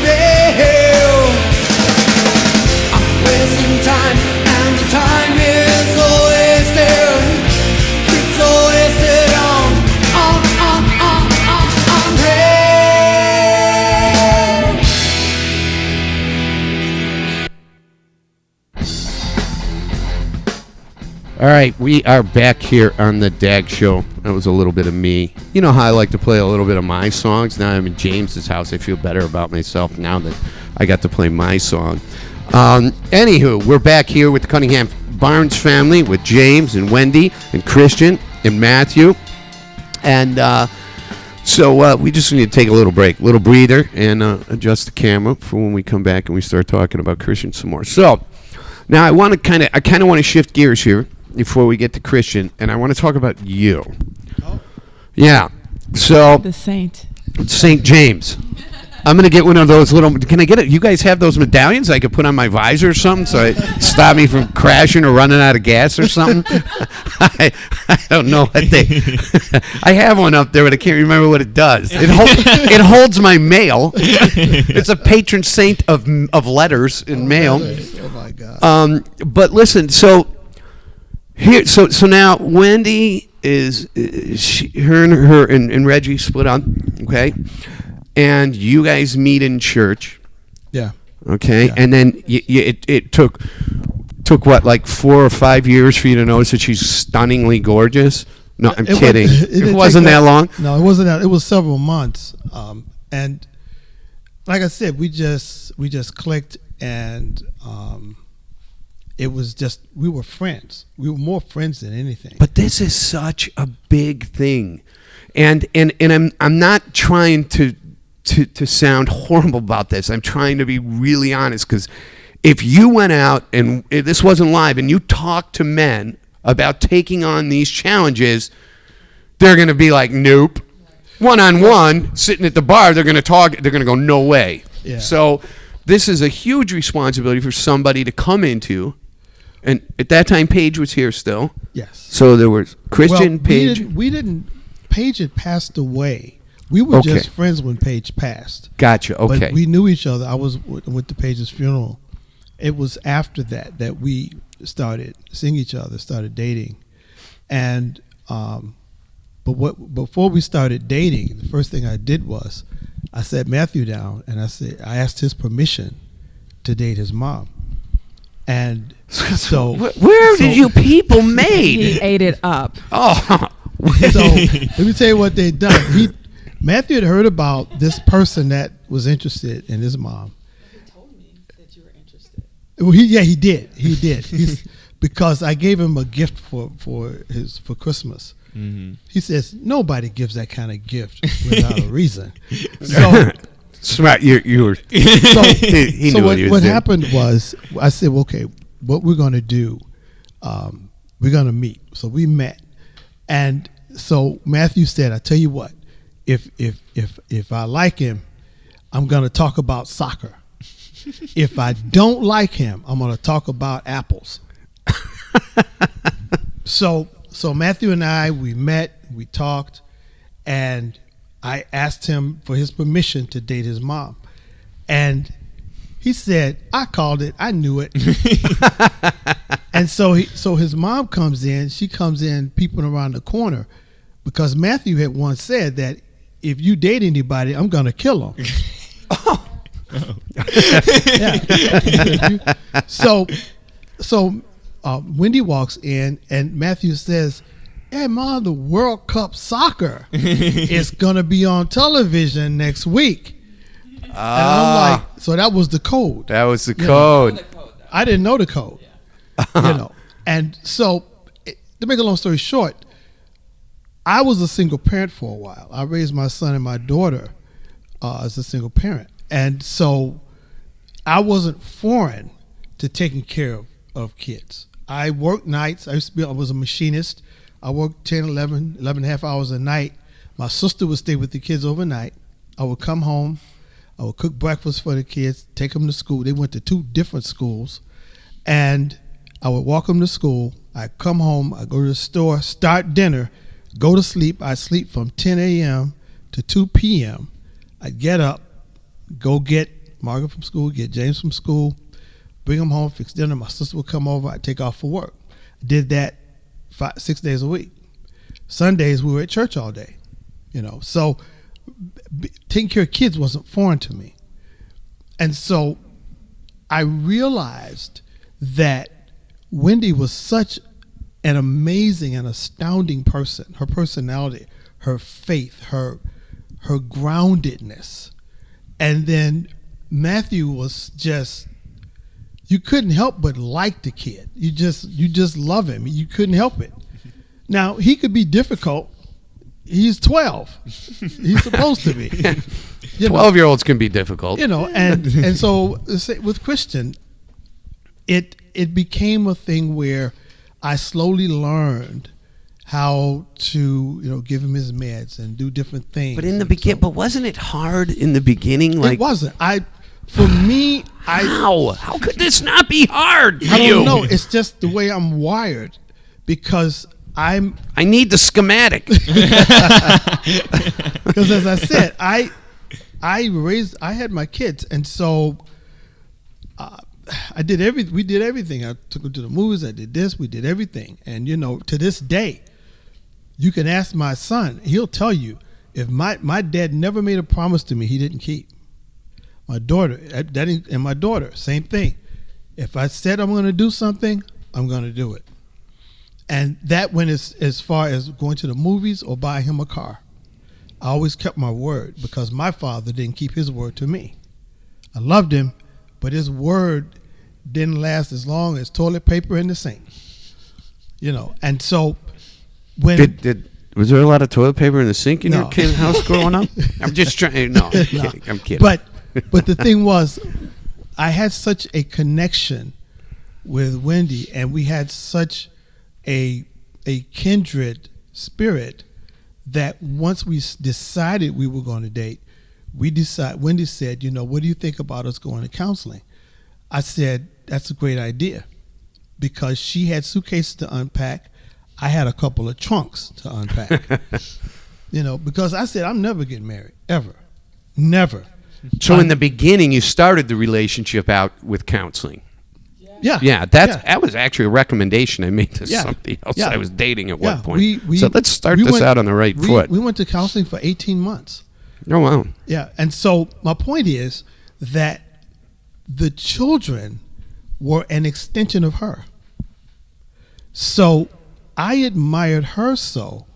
be. I'm wasting time, and the time is always there. Keeps always sit on red. All right, we are back here on the Dag Show. That was a little bit of me. You know how I like to play a little bit of my songs. Now I'm in James's house. I feel better about myself now that I got to play my song. Anywho, we're back here with the Cunningham Barnes family with James and Wendy and Christian and Matthew. And so we just need to take a little break, a little breather, and adjust the camera for when we come back and we start talking about Christian some more. So now I kind of want to shift gears here before we get to Christian, and I want to talk about you. Yeah. So The saint. St. James. I'm gonna get one of those little. Can I get it? You guys have those medallions I could put on my visor or something, so it stop me from crashing or running out of gas or something. I don't know what they. I have one up there, but I can't remember what it does. It holds my mail. It's a patron saint of letters and mail. Oh my God. But listen, so here, so now Wendy is her and Reggie split up, okay, and you guys meet in church, Yeah. okay, Yeah. and then it took what, like 4 or 5 years for you to notice that she's stunningly gorgeous. No, I'm kidding. It Wasn't that long. No, it wasn't that. It was several months. And like I said, we just clicked, and it was just, we were friends. We were more friends than anything. But this is such a big thing, and I'm not trying to sound horrible about this. I'm trying to be really honest, because if you went out and this wasn't live and you talked to men about taking on these challenges, they're going to be like, nope. One-on-one, sitting at the bar, they're going to talk. They're going to go, no way. Yeah. So this is a huge responsibility for somebody to come into. And at that time, Paige was here still. Yes. So there was Christian, Well, Paige. We didn't. Paige had passed away. We were Okay. just friends when Paige passed. Gotcha. Okay. But we knew each other. I went to Paige's funeral. It was after that we started seeing each other, started dating, and before we started dating, the first thing I did was I sat Matthew down and I asked his permission to date his mom, and so Where did you people He made? ate it up. Oh, So let me tell you what they'd done. Matthew had heard about this person that was interested in his mom. Well, he did. Because I gave him a gift for Christmas. Mm-hmm. He says nobody gives that kind of gift without a reason. So, smart. You were. so, He so knew what he was what doing. happened was I said, well, okay, what we're going to do, we're going to meet. So we met, and so Matthew said, I tell you what, if I like him, I'm going to talk about soccer. If I don't like him, I'm going to talk about apples. So Matthew and I, we met, we talked, and I asked him for his permission to date his mom. And he said, I called it, I knew it. And so his mom comes in, she comes in peeping around the corner, because Matthew had once said that if you date anybody, I'm going to kill him. Yeah. So Wendy walks in and Matthew says, "Hey, Mom, the World Cup soccer is gonna be on television next week." And I'm like, so that was the code. That was the code. I didn't know the code, And so, to make a long story short, I was a single parent for a while. I raised my son and my daughter as a single parent, and so I wasn't foreign to taking care of kids. I worked nights. I was a machinist. I worked 10, 11 and a half hours a night. My sister would stay with the kids overnight. I would come home. I would cook breakfast for the kids, take them to school. They went to 2 different schools. And I would walk them to school. I'd come home. I'd go to the store, start dinner, go to sleep. I'd sleep from 10 a.m. to 2 p.m. I'd get up, go get Margaret from school, get James from school, bring them home, fix dinner. My sister would come over. I'd take off for work. I did that 6 days a week. Sundays, we were at church all day. So taking care of kids wasn't foreign to me. And so I realized that Wendy was such an amazing and astounding person. Her personality, her faith, her groundedness. And then Matthew was just, you couldn't help but like the kid. You just love him. You couldn't help it. Now, he could be difficult. He's 12. He's supposed to be. 12-year-olds can be difficult. And so with Christian, it became a thing where I slowly learned how to give him his meds and do different things. But in the beginning, but wasn't it hard in the beginning? It wasn't. How could this not be hard for I you? don't know. It's just the way I'm wired, because I need the schematic. Because as I said, I had my kids, and so we did everything. I took them to the movies. I did this. We did everything. And to this day, you can ask my son. He'll tell you, if my dad never made a promise to me he didn't keep. My daughter, and my daughter, same thing. If I said I'm going to do something, I'm going to do it. And that went as far as going to the movies or buying him a car. I always kept my word, because my father didn't keep his word to me. I loved him, but his word didn't last as long as toilet paper in the sink. And so when was there a lot of toilet paper in the sink in your kid's house growing up? I'm just trying. No, I'm kidding. But the thing was, I had such a connection with Wendy, and we had such a kindred spirit that once we decided we were going to date, Wendy said, what do you think about us going to counseling? I said, that's a great idea, because she had suitcases to unpack. I had a couple of trunks to unpack, because I said, I'm never getting married, ever, never. So in the beginning, you started the relationship out with counseling. Yeah. That was actually a recommendation I made to somebody else I was dating at one point. So let's start this out on the right foot. We went to counseling for 18 months. Oh, wow. Yeah. And so my point is that the children were an extension of her. So I admired her so.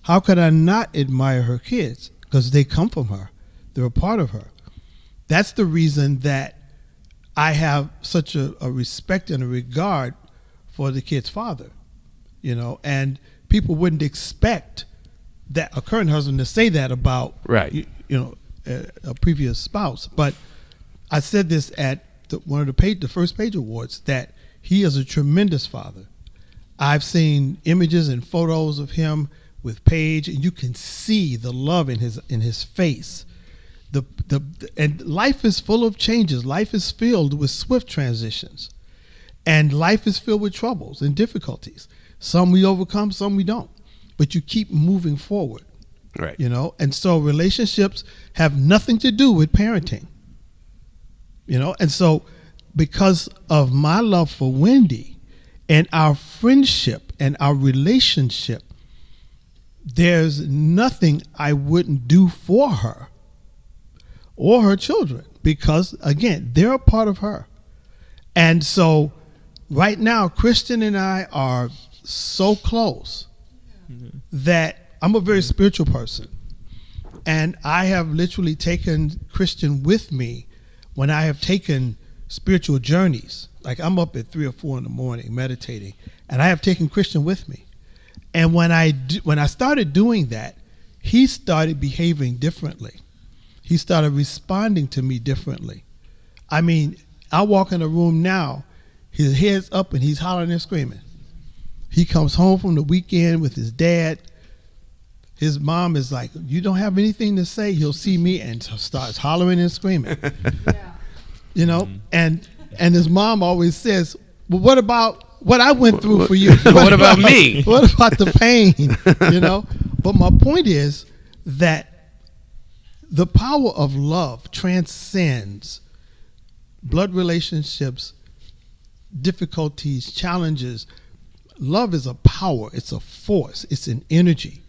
How could I not admire her kids? Because they come from her. They're a part of her. That's the reason that I have such a respect and a regard for the kid's father, and people wouldn't expect that a current husband to say that about a previous spouse. But I said this at one of the first Page Awards, that he is a tremendous father. I've seen images and photos of him with Paige, and you can see the love in his face. And life is full of changes. Life is filled with swift transitions, and life is filled with troubles and difficulties. Some we overcome, some we don't, but you keep moving forward. Right. And so relationships have nothing to do with parenting. And so because of my love for Wendy and our friendship and our relationship, there's nothing I wouldn't do for her or her children, because again, they're a part of her. And so right now, Christian and I are so close that I'm a very spiritual person, and I have literally taken Christian with me when I have taken spiritual journeys. Like, I'm up at 3 or 4 in the morning meditating, and I have taken Christian with me. And when I started doing that, he started behaving differently. He started responding to me differently. I mean, I walk in a room now, his head's up and he's hollering and screaming. He comes home from the weekend with his dad. His mom is like, you don't have anything to say. He'll see me and starts hollering and screaming. You know, and his mom always says, well, what about what I went through for you? What about me? What about the pain? You know? But my point is that the power of love transcends blood relationships, difficulties, challenges. Love is a power, it's a force, it's an energy.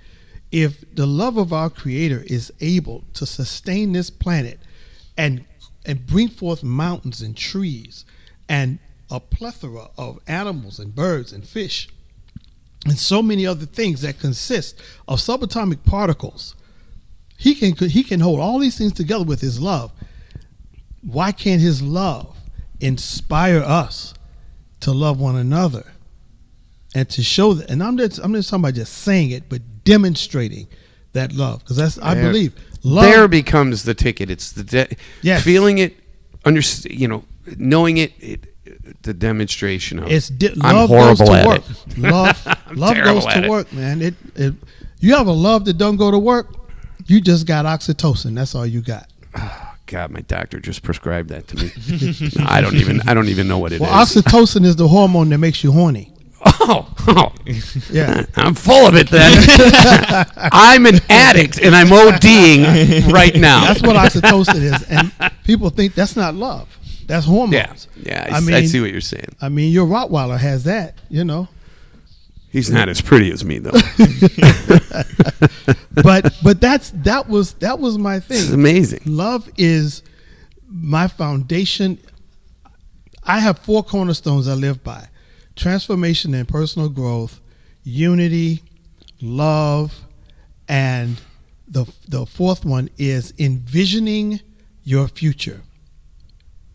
If the love of our Creator is able to sustain this planet and bring forth mountains and trees and a plethora of animals and birds and fish and so many other things that consist of subatomic particles, he can hold all these things together with his love. Why can't his love inspire us to love one another and to show that? And I'm just talking about just saying it, but demonstrating that love, because that's I believe love there becomes the ticket. It's the Yes. feeling it, knowing it, the demonstration of it's I'm love goes horrible to at work. it. Love terrible goes at to it. work, man. It you have a love that don't go to work, you just got oxytocin. That's all you got. God, my doctor just prescribed that to me. I don't even know what it is. Well, oxytocin is the hormone that makes you horny. Oh, Yeah. I'm full of it then. I'm an addict and I'm ODing right now. That's what oxytocin is, and people think that's not love. That's hormones. Yeah, I see what you're saying. I mean, your Rottweiler has that, you know. He's not as pretty as me though. But that was my thing. It's amazing. Love is my foundation. I have 4 cornerstones I live by: transformation and personal growth, unity, love, and the 4th one is envisioning your future.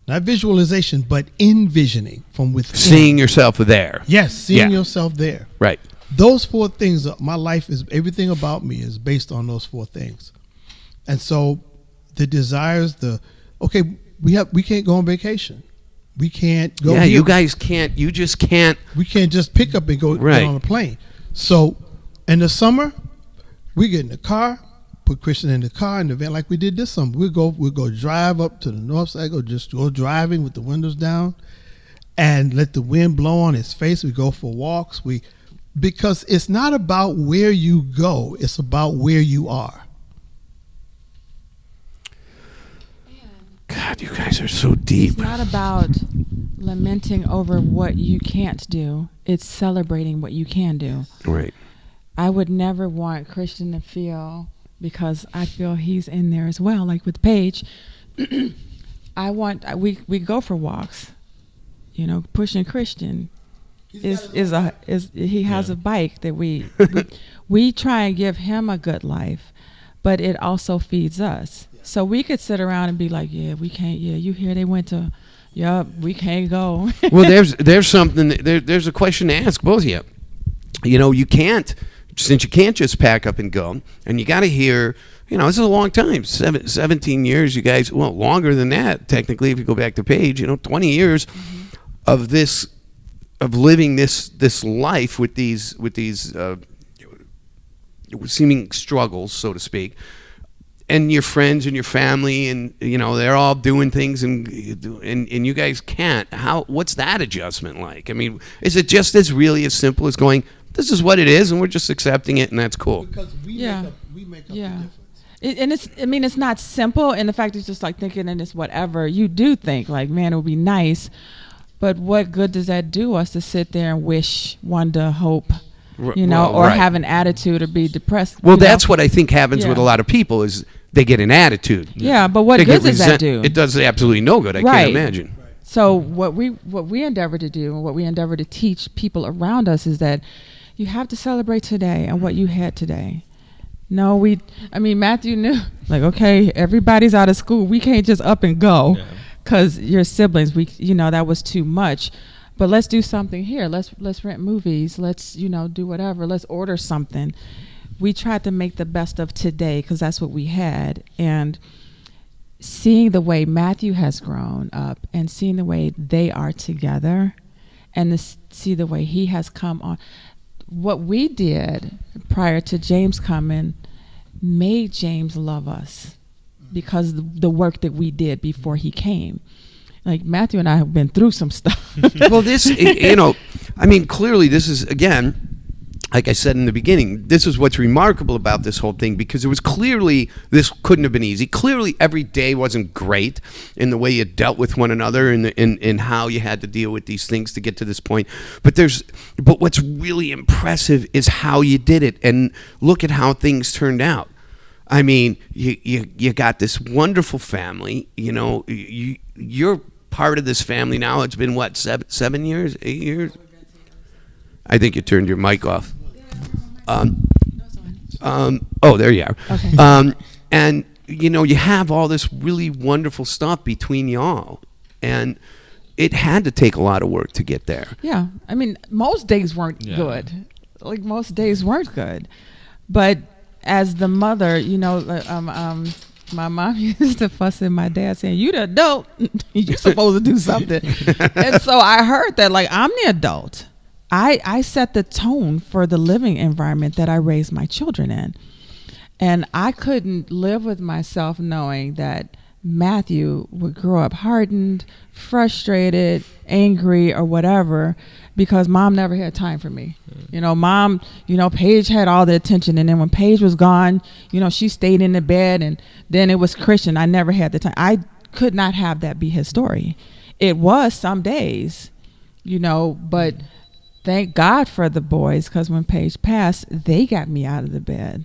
Not visualization, but envisioning from within. Seeing yourself there. Yes, seeing Yeah. yourself there. Right. Those 4 things, my life is, everything about me is based on those 4 things. And so the desires, we can't go on vacation. We can't go. Yeah, here. you guys can't. You just can't. We can't just pick up and go Right. get on a plane. So in the summer, we get in the car, put Christian in the car in the van like we did this summer. We'll go drive up to the north side, go driving with the windows down and let the wind blow on his face. We go for walks. Because it's not about where you go, it's about where you are. God, you guys are so deep. It's not about lamenting over what you can't do. It's celebrating what you can do. Right. I would never want Christian to feel, because I feel he's in there as well, like with Paige. We go for walks. You know, pushing Christian he has a bike that we try and give him a good life, but it also feeds us. So we could sit around and be like, yeah, we can't. Yeah, you hear they went to, we can't go. Well, there's something. There's a question to ask both of you. You know, you can't just pack up and go, and you got to hear. You know, this is a long time. 17 years, you guys. Well, longer than that, technically, if you go back to Paige. 20 years of this, of living this life with these seeming struggles, so to speak. And your friends and your family, and they're all doing things, and you guys can't. What's that adjustment like? I mean, is it just really as simple as going, this is what it is, and we're just accepting it, and that's cool? Because we make up the difference. It's not simple, and the fact is just like thinking and it's whatever. You do think like, man, it would be nice, but what good does that do us to sit there and wish, wonder, hope, or right. have an attitude or be depressed? Well, that's what I think happens with Yeah. a lot of people is they get an attitude. Yeah, but what They good get does that do? It does absolutely no good. I Right. can't imagine. So what we endeavor to do, and what we endeavor to teach people around us, is that you have to celebrate today and what you had today. No, Matthew knew, like, okay, everybody's out of school. We can't just up and go because your siblings, that was too much. But let's do something here. Let's rent movies. Let's, do whatever. Let's order something. We tried to make the best of today because that's what we had. And seeing the way Matthew has grown up and seeing the way they are together and see the way he has come on. What we did prior to James coming made James love us because the work that we did before he came. Like Matthew and I have been through some stuff. Well, this, clearly this is, again, like I said in the beginning, this is what's remarkable about this whole thing, because it was clearly, this couldn't have been easy. Clearly every day wasn't great in the way you dealt with one another and in how you had to deal with these things to get to this point. But what's really impressive is how you did it, and look at how things turned out. I mean, you got this wonderful family, you're part of this family now. It's been what, 7 years, 8 years? I think you turned your mic off. There you are. Okay. And you have all this really wonderful stuff between y'all, and it had to take a lot of work to get there. Yeah, I mean, most days weren't good. Like most days weren't good, but as the mother, my mom used to fuss at my dad saying, "You the adult, you're supposed to do something." And so I heard that, like, I'm the adult. I set the tone for the living environment that I raised my children in. And I couldn't live with myself knowing that Matthew would grow up hardened, frustrated, angry, or whatever, because mom never had time for me. Mom, Paige had all the attention. And then when Paige was gone, she stayed in the bed, and then it was Christian. I never had the time. I could not have that be his story. It was some days, but thank God for the boys, because when Paige passed, they got me out of the bed.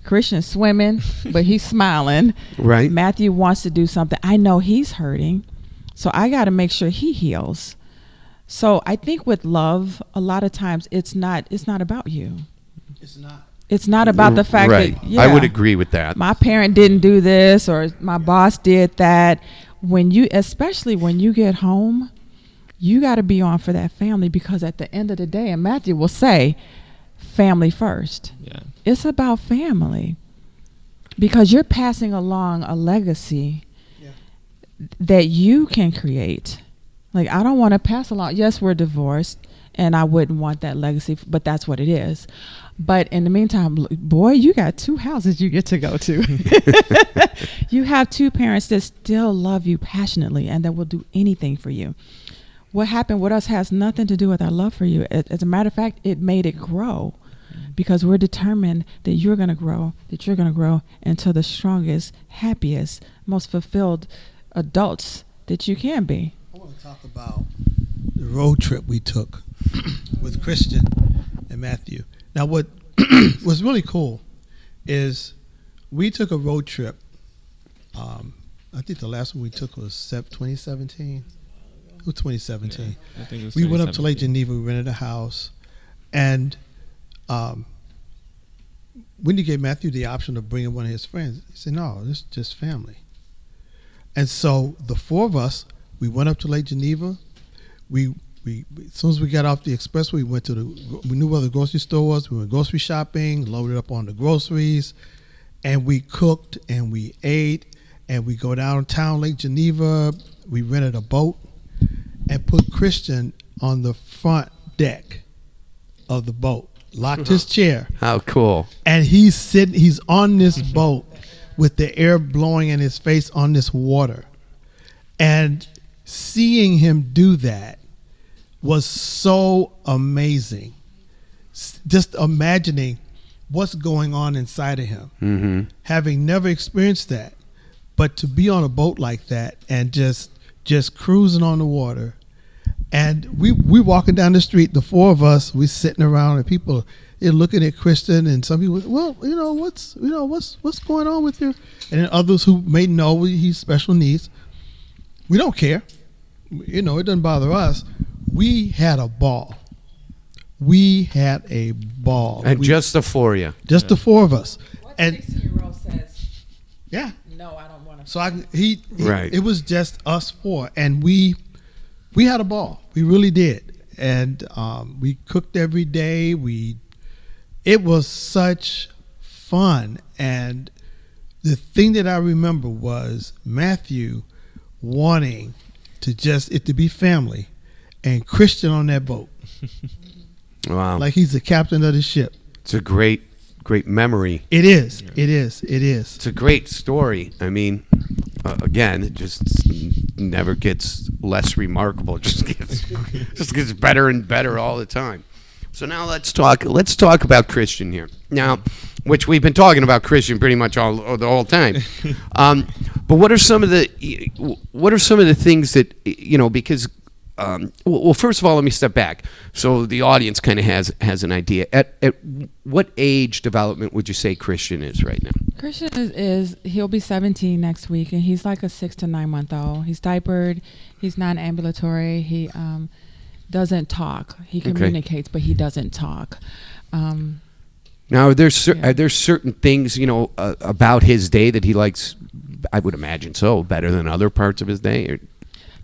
Christian's swimming, but he's smiling. Right. Matthew wants to do something. I know he's hurting, so I got to make sure he heals. So I think with love, a lot of times it's not about you. It's not about the fact right. that, yeah, I would agree with that. My parent didn't do this, or my boss did that. Especially when you get home, you got to be on for that family, because at the end of the day, and Matthew will say, family first. Yeah. It's about family, because you're passing along a legacy that you can create. Like, I don't want to pass along. Yes, we're divorced, and I wouldn't want that legacy, but that's what it is. But in the meantime, boy, you got 2 houses you get to go to. You have 2 parents that still love you passionately and that will do anything for you. What happened with us has nothing to do with our love for you. As a matter of fact, it made it grow, because we're determined that you're going to grow into the strongest, happiest, most fulfilled adults that you can be. I want to talk about the road trip we took with Christian and Matthew. Now, what was really cool is we took a road trip. I think the last one we took was 2017. It was 2017. Yeah, I think it was we went up to 2017. Lake Geneva. We rented a house, and Wendy gave Matthew the option of bringing one of his friends. He said, "No, this is just family." And so the 4 of us, we went up to Lake Geneva. We as soon as we got off the expressway, we knew where the grocery store was. We went grocery shopping, loaded up on the groceries, and we cooked and we ate, and we go downtown Lake Geneva. We rented a boat and put Christian on the front deck of the boat, locked his chair. How cool. And he's on this boat with the air blowing in his face on this water. And seeing him do that was so amazing. Just imagining what's going on inside of him. Having never experienced that, but to be on a boat like that and just cruising on the water. And we walking down the street, the 4 of us, we sitting around, and people, they're looking at Christian, and some people, well, what's going on with you? And then others who may know he's special needs. We don't care. It doesn't bother us. We had a ball. And just the 4 of you. Just the 4 of us. What And 16-year-old says, yeah. no, I don't want to. So Right. It was just us 4, and we had a ball. We really did, and we cooked every day. It was such fun, and the thing that I remember was Matthew wanting to be family, and Christian on that boat, Wow. like he's the captain of the ship. It's a great memory. It is. It is. It is. It's a great story. I mean, again, it just never gets less remarkable. It just gets better and better all the time. So now let's talk about Christian here. Now, which we've been talking about Christian pretty much the whole time. But what are some of the things that, because well, first of all, let me step back so the audience kind of has an idea. At what age development would you say Christian is right now? Christian is he'll be 17 next week, and he's like a 6 to 9 month old. He's diapered. He's non-ambulatory. He doesn't talk. He communicates, but he doesn't talk. Now, are there certain things about his day that he likes? I would imagine so, better than other parts of his day. Or?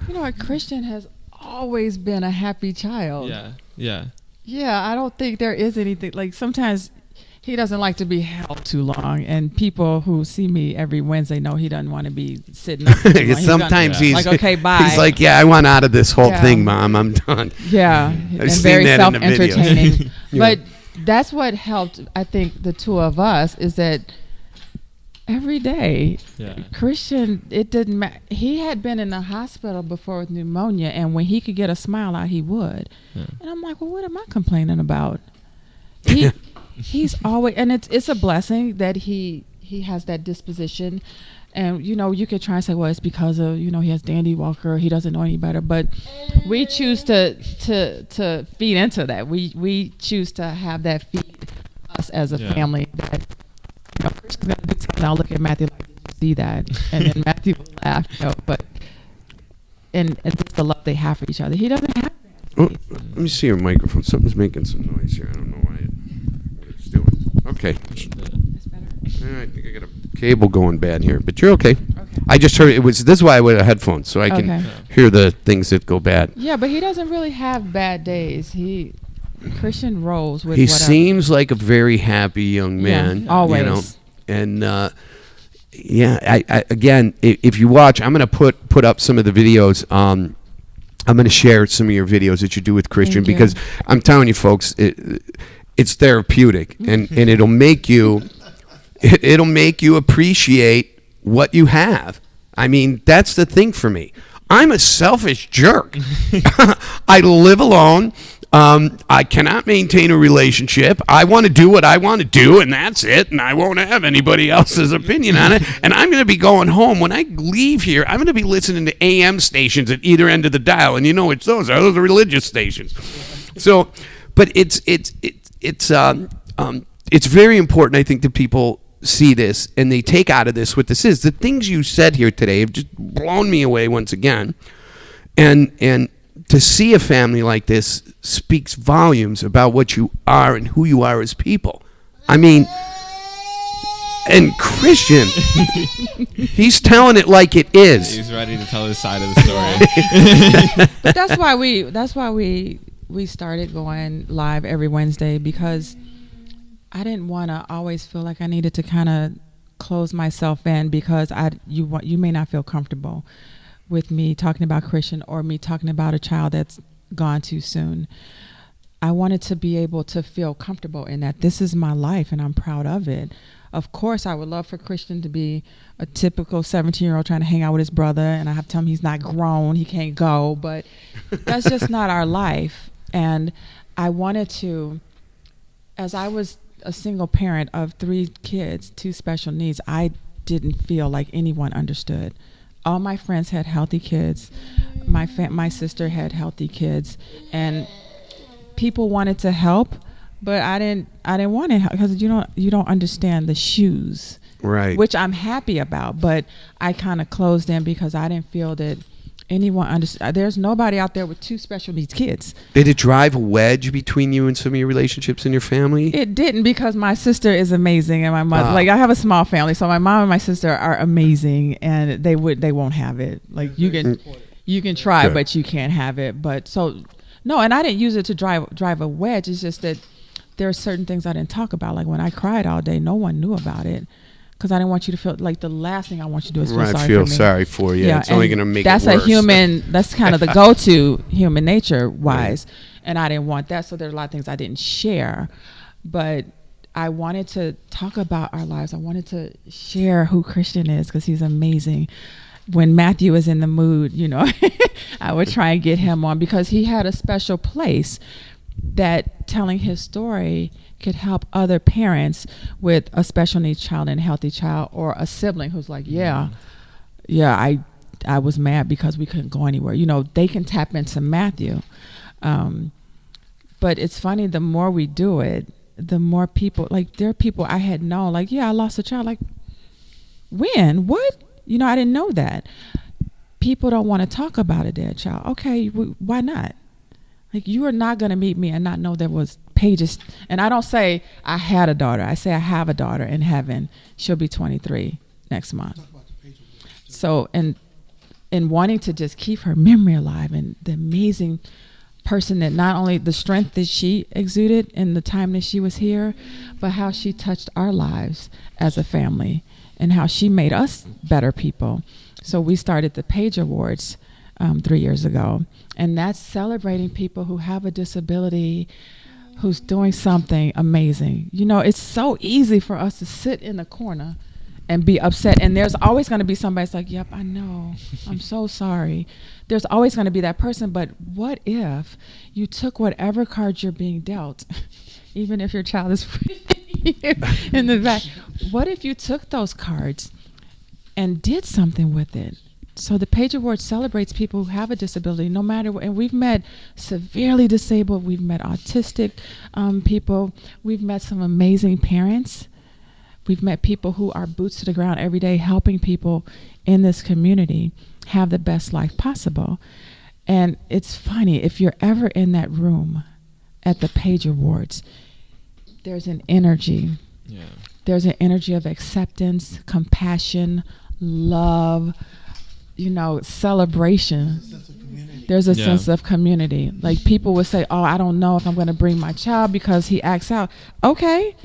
You know what, Christian has always been a happy child. Yeah. I don't think there is anything like sometimes he doesn't like to be held too long, and people who see me every Wednesday know he doesn't want to be sitting up too long. Sometimes he's like, okay, bye. He's like, yeah, I want out of this whole thing, Mom. I'm done. Yeah, and seen very that in the videos. self-entertaining. Yeah. But that's what helped, I think, the two of us is that every day, Christian, it didn't matter. He had been in the hospital before with pneumonia, and when he could get a smile out, he would. Yeah. And I'm like, well, what am I complaining about? He's always, and it's a blessing that he has that disposition. And you could try and say, well, it's because of he has Dandy Walker, he doesn't know any better. But we choose to feed into that. We choose to have that feed us as a family. That Christian's gonna do something. I'll look at Matthew like, did you see that? And then Matthew will laugh. But and it's the love they have for each other. He doesn't have. Oh, let me see your microphone. Something's making some noise here. I don't know what it's doing. Okay. It's better. I think I got a cable going bad here, but you're okay. I just heard this is why I wear headphones, so I can hear the things that go bad. Yeah, but he doesn't really have bad days. Christian rolls with he whatever. seems like a very happy young man. Always. And I again, if you watch, I'm going to put up some of the videos. I'm going to share some of your videos that you do with Christian because I'm telling you, folks, it's therapeutic, and it'll make you appreciate what you have. I mean, that's the thing for me. I'm a selfish jerk. I live alone. I cannot maintain a relationship. I want to do what I want to do, and that's it. And I won't have anybody else's opinion on it. And I'm going to be going home. When I leave here, I'm going to be listening to AM stations at either end of the dial. And you know which those are. Those are religious stations. So, but it's very important, I think, that people see this and they take out of this what this is. The things you said here today have just blown me away once again. And to see a family like this speaks volumes about what you are and who you are as people. I mean, and Christian, he's telling it like it is. He's ready to tell his side of the story. But that's why we started going live every Wednesday, because I didn't want to always feel like I needed to kind of close myself in because you may not feel comfortable with me talking about Christian or me talking about a child that's gone too soon. I wanted to be able to feel comfortable in that this is my life and I'm proud of it. Of course, I would love for Christian to be a typical 17-year-old trying to hang out with his brother, and I have to tell him he's not grown, he can't go, but that's just not our life. And I wanted to, as I was a single parent of 3 kids, 2 special needs, I didn't feel like anyone understood. All my friends had healthy kids. My sister had healthy kids, and people wanted to help, but I didn't want to help because you don't understand the shoes, right? Which I'm happy about, but I kind of closed in because I didn't feel that anyone understood. There's nobody out there with 2 special needs kids. Did it drive a wedge between you and some of your relationships in your family? It didn't, because my sister is amazing and my mother. Like, I have a small family, so my mom and my sister are amazing, and they won't have it. Like, you can try, but you can't have it. But so no, and I didn't use it to drive a wedge. It's just that there are certain things I didn't talk about. Like when I cried all day, no one knew about it. because I didn't want you to feel like the last thing I want you to do is feel Right, sorry feel for me. sorry for you. It's only and going to make that's it worse. a human. That's kind of the go-to human nature wise, and I didn't want that. So there's a lot of things I didn't share, but I wanted to talk about our lives. I wanted to share who Christian is because he's amazing. When Matthew is in the mood, I would try and get him on because he had a special place that telling his story could help other parents with a special needs child and a healthy child, or a sibling who's like, I was mad because we couldn't go anywhere. They can tap into Matthew. But it's funny, the more we do it, the more people, like there are people I had known, like, I lost a child. Like, when? What? I didn't know that. People don't want to talk about a dead child. Okay, why not? Like, you are not going to meet me and not know there was pages. And I don't say I had a daughter. I say I have a daughter in heaven. She'll be 23 next month. So, and wanting to just keep her memory alive, and the amazing person that not only the strength that she exuded in the time that she was here, but how she touched our lives as a family and how she made us better people. So we started the Page Awards 3 years ago, and that's celebrating people who have a disability, who's doing something amazing. It's so easy for us to sit in the corner and be upset, and there's always going to be somebody that's like, yep, I know, I'm so sorry. There's always going to be that person. But what if you took whatever cards you're being dealt, even if your child is in the back, what if you took those cards and did something with it? So the Page Award celebrates people who have a disability, no matter what. And we've met severely disabled, we've met autistic people, we've met some amazing parents. We've met people who are boots to the ground every day, helping people in this community have the best life possible. And it's funny, if you're ever in that room at the Page Awards, there's an energy. Yeah. There's an energy of acceptance, compassion, love, celebration. There's a sense of community. Like, people would say, oh, I don't know if I'm going to bring my child because he acts out. Okay.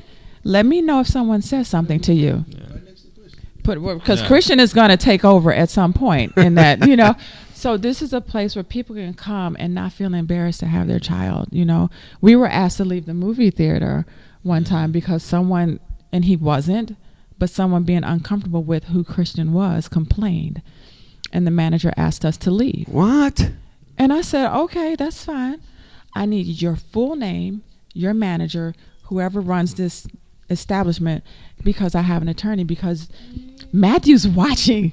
Let me know if someone says something to you. Because Christian is going to take over at some point in that, So this is a place where people can come and not feel embarrassed to have their child. We were asked to leave the movie theater one time because someone, and he wasn't, but someone being uncomfortable with who Christian was complained. And the manager asked us to leave. What? And I said, okay, that's fine. I need your full name, your manager, whoever runs this establishment, because I have an attorney, because Matthew's watching.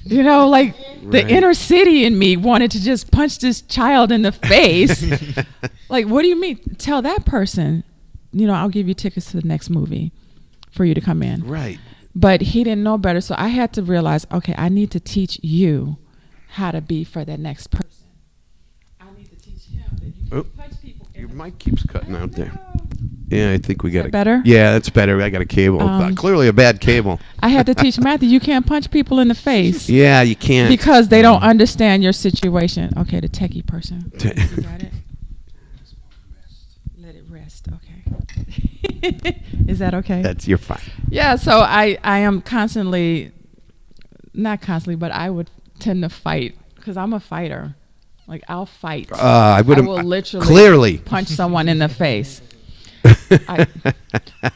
The inner city in me wanted to just punch this child in the face. Like, what do you mean? Tell that person, I'll give you tickets to the next movie for you to come in. Right. But he didn't know better, so I had to realize, okay, I need to teach you how to be for that next person. I need to teach him that you can punch people. Your mic keeps cutting out there. Yeah, I think we got it. Better? Yeah, that's better. I got a cable. Clearly a bad cable. I had to teach Matthew, you can't punch people in the face. Yeah, you can't. Because they don't understand your situation. Okay, the techie person. You got it? Let it rest. Okay. Is that okay? You're fine. Yeah, so I am constantly, not constantly, but I would tend to fight because I'm a fighter. Like, I'll fight. I will literally clearly punch someone in the face.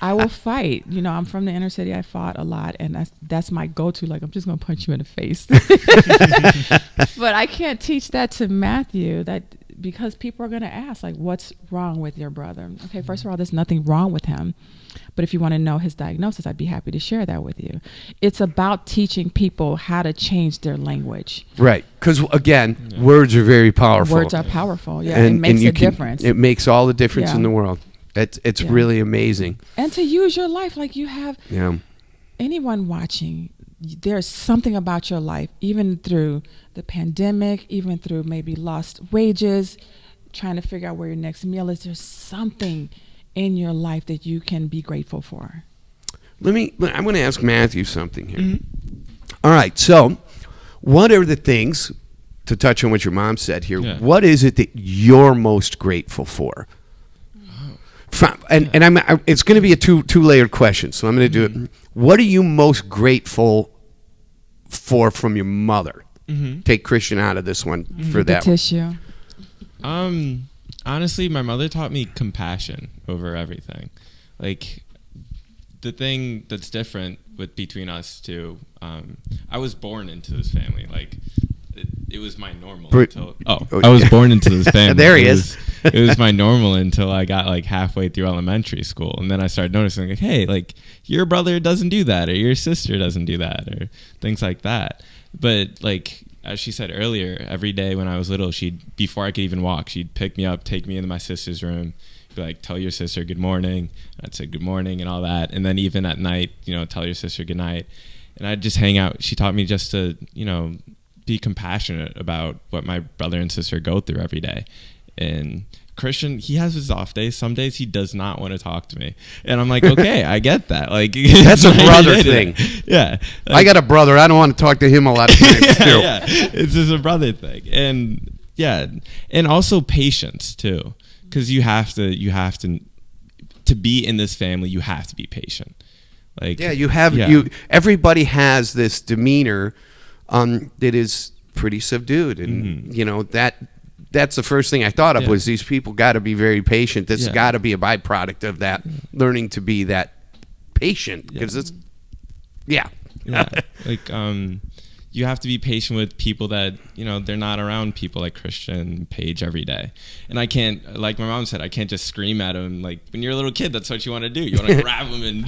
I will fight. I'm from the inner city. I fought a lot, and that's my go-to. Like, I'm just gonna punch you in the face. But I can't teach that to Matthew, because people are gonna ask, like, what's wrong with your brother? Okay, first of all, there's nothing wrong with him. But if you want to know his diagnosis, I'd be happy to share that with you. It's about teaching people how to change their language. Right. Because, again, words are very powerful. Words are powerful. Yeah, it makes a difference. It makes all the difference in the world. It's really amazing. And to use your life like you have anyone watching, there's something about your life, even through the pandemic, even through maybe lost wages, trying to figure out where your next meal is. There's something in your life that you can be grateful for. I'm going to ask Matthew something here. Mm-hmm. All right. So what are the things, to touch on what your mom said here, what is it that you're most grateful for? It's going to be a two layered question, so I'm going to do it. What are you most grateful for from your mother? Take Christian out of this one for The that. tissue. Honestly, my mother taught me compassion over everything. Like, the thing that's different between us two, I was born into this family. Like, it was my normal until I was born into this family. There he is. It was my normal until I got like halfway through elementary school, and then I started noticing like, hey, like your brother doesn't do that, or your sister doesn't do that, or things like that. But like, as she said earlier, every day when I was little, before I could even walk, she'd pick me up, take me into my sister's room, be like, tell your sister good morning. I'd say good morning and all that. And then even at night, tell your sister good night. And I'd just hang out. She taught me just to, be compassionate about what my brother and sister go through every day. And Christian, he has his off days. Some days he does not want to talk to me. And I'm like, okay, I get that. Like, that's a brother thing. Yeah. Like, I got a brother. I don't want to talk to him a lot of times too. Yeah. It's just a brother thing. And yeah. And also patience too. Because you have to be in this family, you have to be patient. Like, yeah, everybody has this demeanor that is pretty subdued, and that's the first thing I thought of was these people got to be very patient. This has got to be a byproduct of that learning to be that patient, because it's like you have to be patient with people that they're not around people like Christian Paige every day. And I can't, like my mom said, I can't just scream at him. Like when you're a little kid, that's what you want to do. You want to grab him and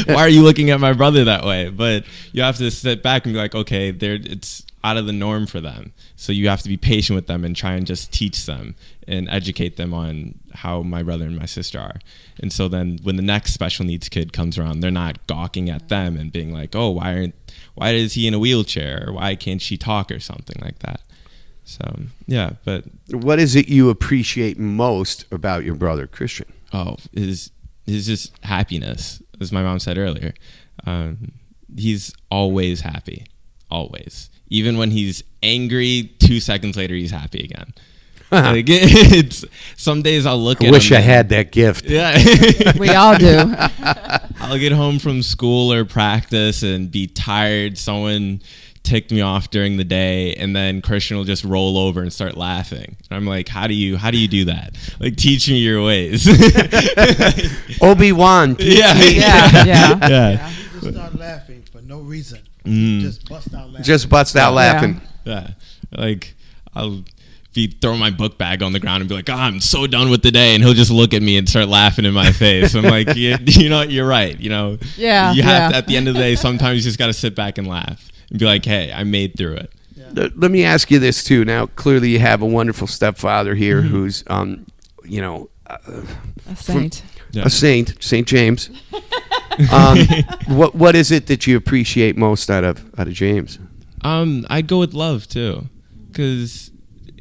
why are you looking at my brother that way? But you have to sit back and be like, okay, it's out of the norm for them. So you have to be patient with them and try and just teach them and educate them on how my brother and my sister are. And so then when the next special needs kid comes around, they're not gawking at them and being like, oh, why is he in a wheelchair, or why can't she talk, or something like that. So yeah. But what is it you appreciate most about your brother Christian? Is just happiness, as my mom said earlier. He's always happy, always. Even when he's angry, 2 seconds later he's happy again. Like, it's some days I'll look at him. Wish I had that gift. Yeah. We all do. I'll get home from school or practice and be tired. Someone ticked me off during the day, and then Christian will just roll over and start laughing. And I'm like, how do you do that? Like, teach me your ways. Obi-Wan. Yeah. Just start laughing for no reason. Just bust out laughing. Just bust out laughing. Yeah. Like, I'll throw my book bag on the ground and be like, I'm so done with the day, and he'll just look at me and start laughing in my face. I'm like, you're right. You have to, at the end of the day, sometimes you just got to sit back and laugh and be like, hey, I made through it. Yeah. Let me ask you this too. Now, clearly you have a wonderful stepfather here who's, a saint. A saint, St. James. What is it that you appreciate most out of James? I'd go with love too, because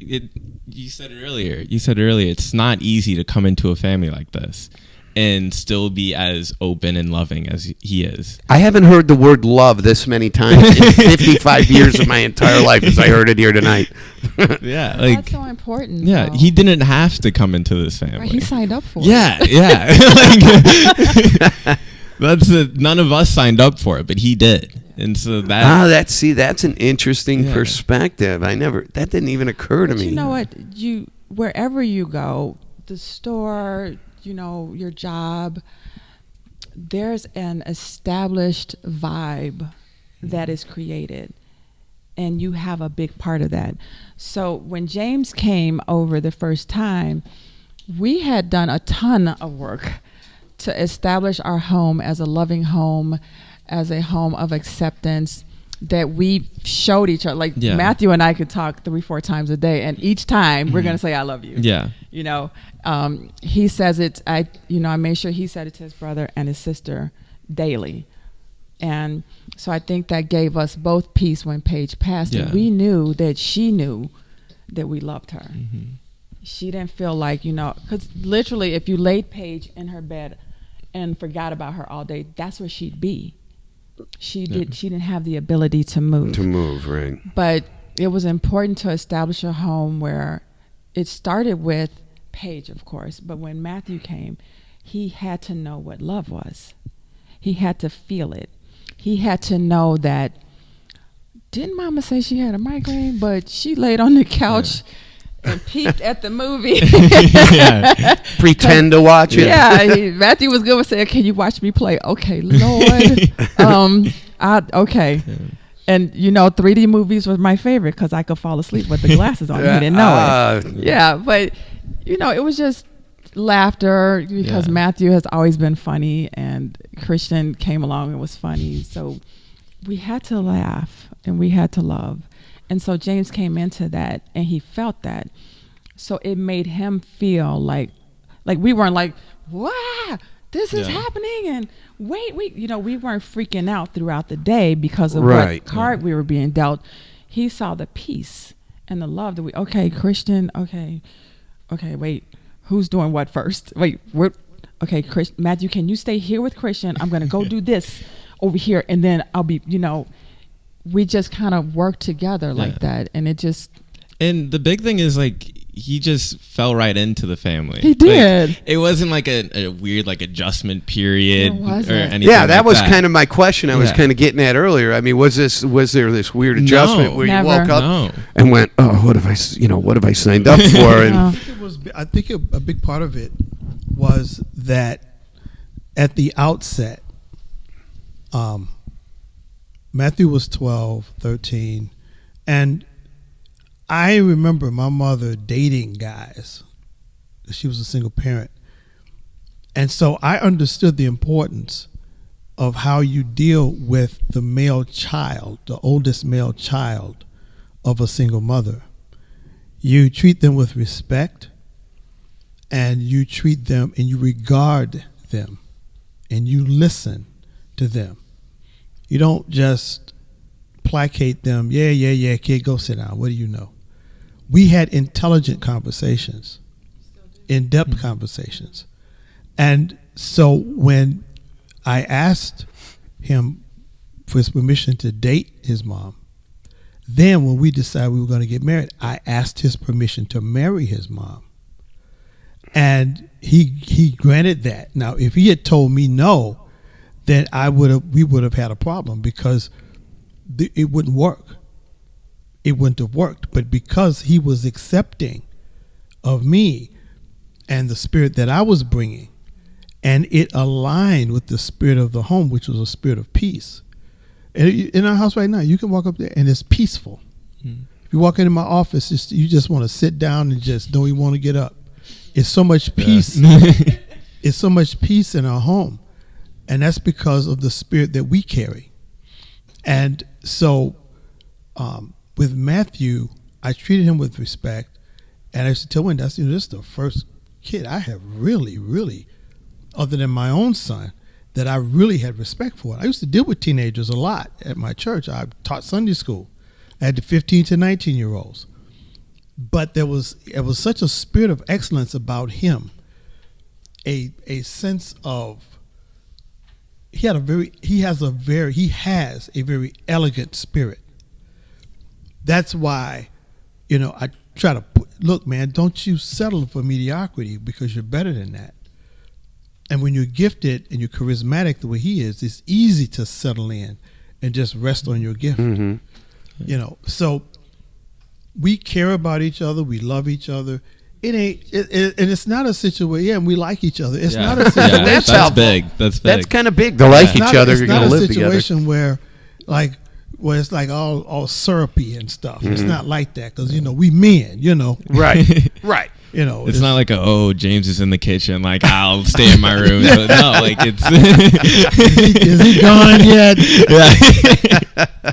you said it earlier. It's not easy to come into a family like this and still be as open and loving as he is. I haven't heard the word love this many times in 55 years of my entire life as I heard it here tonight. Yeah, like, that's so important. Yeah, though. he didn't have to come into this family. Right, he signed up for it. Yeah. Like, none of us signed up for it, but he did. And so that's an interesting perspective. That didn't even occur to me. You know what? Wherever you go, the store, your job, there's an established vibe that is created, and you have a big part of that. So when James came over the first time, we had done a ton of work to establish our home as a loving home, as a home of acceptance, that we showed each other. Like Matthew and I could talk 3-4 times a day, and each time we're going to say, I love you. Yeah. He says it, I made sure he said it to his brother and his sister daily. And so I think that gave us both peace when Paige passed. And we knew that she knew that we loved her. Mm-hmm. She didn't feel like, because literally if you laid Paige in her bed and forgot about her all day, that's where she'd be. She didn't have the ability to move. Right. But it was important to establish a home where it started with Paige, of course. But when Matthew came, he had to know what love was. He had to feel it. He had to know that, didn't Mama say she had a migraine, but she laid on the couch and peeked at the movie. Pretend to watch it. Yeah, Matthew was good with saying, "Can you watch me play?" Okay, Lord. Okay. And 3D movies was my favorite because I could fall asleep with the glasses on. He didn't know it. Yeah, but it was just laughter because Matthew has always been funny, and Christian came along and was funny. So we had to laugh and we had to love. And so James came into that and he felt that. So it made him feel like we weren't like, wow, this is happening. And wait, we weren't freaking out throughout the day because of what card we were being dealt. He saw the peace and the love that okay, Christian, okay, wait, who's doing what first? Wait, okay, Matthew, can you stay here with Christian? I'm going to go do this over here. And then I'll be, we just kind of worked together like that. And it just. And the big thing is he just fell right into the family. He did. It wasn't like a weird adjustment period or anything. Yeah, that was kind of my question. I was kind of getting at earlier. I mean, was there this weird adjustment where never. you woke up and went, "Oh, what have I signed up for?" And I think a big part of it was that at the outset, Matthew was 12, 13, and I remember my mother dating guys. She was a single parent. And so I understood the importance of how you deal with the male child, the oldest male child of a single mother. You treat them with respect, and you treat them and you regard them, and you listen to them. You don't just placate them. Yeah, kid, go sit down. What do you know? We had intelligent conversations, in-depth conversations. And so when I asked him for his permission to date his mom, then when we decided we were going to get married, I asked his permission to marry his mom. And he granted that. Now, if he had told me no, then we would have had a problem because it wouldn't work. It wouldn't have worked. But because he was accepting of me and the spirit that I was bringing, and it aligned with the spirit of the home, which was a spirit of peace. And in our house right now, you can walk up there and it's peaceful. If you walk into my office, you just want to sit down and just don't even want to get up. It's so much peace. It's so much peace in our home. And that's because of the spirit that we carry. And so with Matthew, I treated him with respect. And I used to tell him, this is the first kid I have really, other than my own son, that I really had respect for. I used to deal with teenagers a lot at my church. I taught Sunday school. I had the 15 to 19-year-olds. But it was such a spirit of excellence about him, a sense of he has a very elegant spirit. That's why, I try to look, man, don't you settle for mediocrity because you're better than that. And when you're gifted and you're charismatic the way he is, it's easy to settle in and just rest on your gift. So we care about each other. We love each other. And it's not a situation. Yeah, and we like each other. It's not a situation. That's big. That's big. That's kind of big to like each other. You're going to live together. It's not a situation where it's like all syrupy and stuff. It's not like that because we men. Right. It's not like James is in the kitchen, I'll stay in my room. No, it's is he gone yet?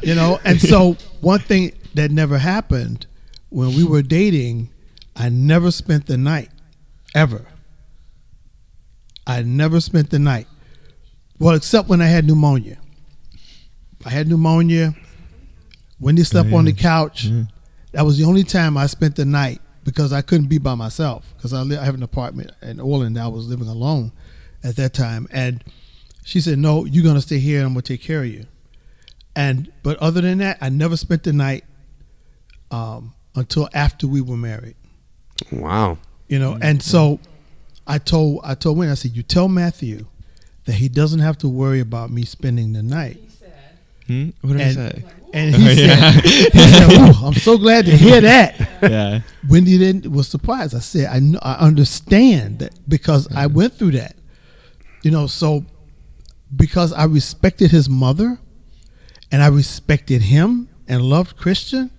Yeah. And so one thing that never happened when we were dating, I never spent the night ever. I never spent the night. Well, except when I had pneumonia. Wendy slept on the couch. That was the only time I spent the night. Because I couldn't be by myself because I have an apartment in Orland. I was living alone at that time. And she said, no, you're going to stay here and I'm going to take care of you. But other than that, I never spent the night until after we were married. Wow. And so I told Wendy, I said, you tell Matthew that he doesn't have to worry about me spending the night. What did I say? And he said, "Ooh, I'm so glad to hear that." Yeah. Wendy was surprised. I said, I understand that because I went through that. So because I respected his mother and I respected him and loved Christian,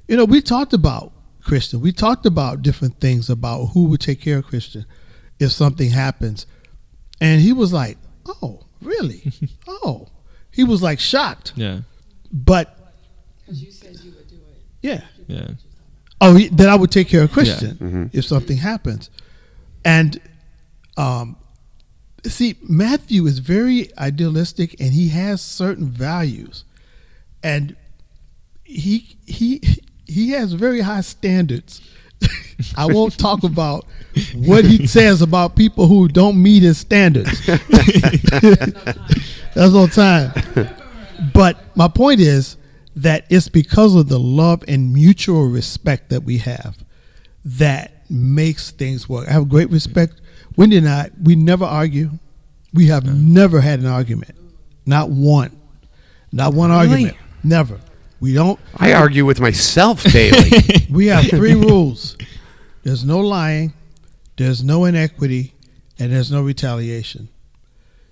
we talked about Christian. We talked about different things about who would take care of Christian if something happens. And he was like, "Oh, really?" Oh. He was like shocked. Yeah. But Because you said you would do it. yeah. Yeah. Oh, that I would take care of Christian if something happens. And see, Matthew is very idealistic and he has certain values. And he has very high standards. I won't talk about what he says about people who don't meet his standards. There's no time. But my point is that it's because of the love and mutual respect that we have that makes things work. I have great respect. Wendy and I, we never argue. We have never had an argument. Not one. Not one argument. Never. We don't. I argue with myself daily. We have 3 rules. There's no lying, there's no inequity, and there's no retaliation.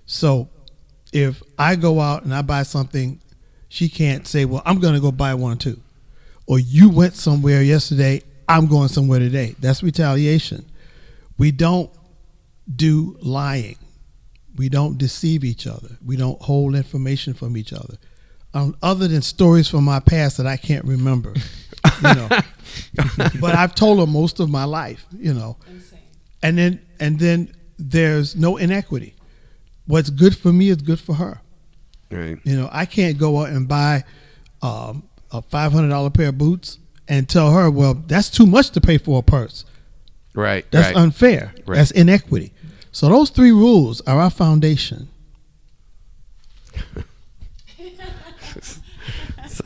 So if I go out and I buy something, she can't say, well, I'm going to go buy one too. Or you went somewhere yesterday, I'm going somewhere today. That's retaliation. We don't do lying. We don't deceive each other. We don't hold information from each other. Other than stories from my past that I can't remember. But I've told her most of my life, Insane. And then there's no inequity. What's good for me is good for her. Right. I can't go out and buy a $500 pair of boots and tell her, well, that's too much to pay for a purse. Right. That's unfair. Right. That's inequity. So those 3 rules are our foundation.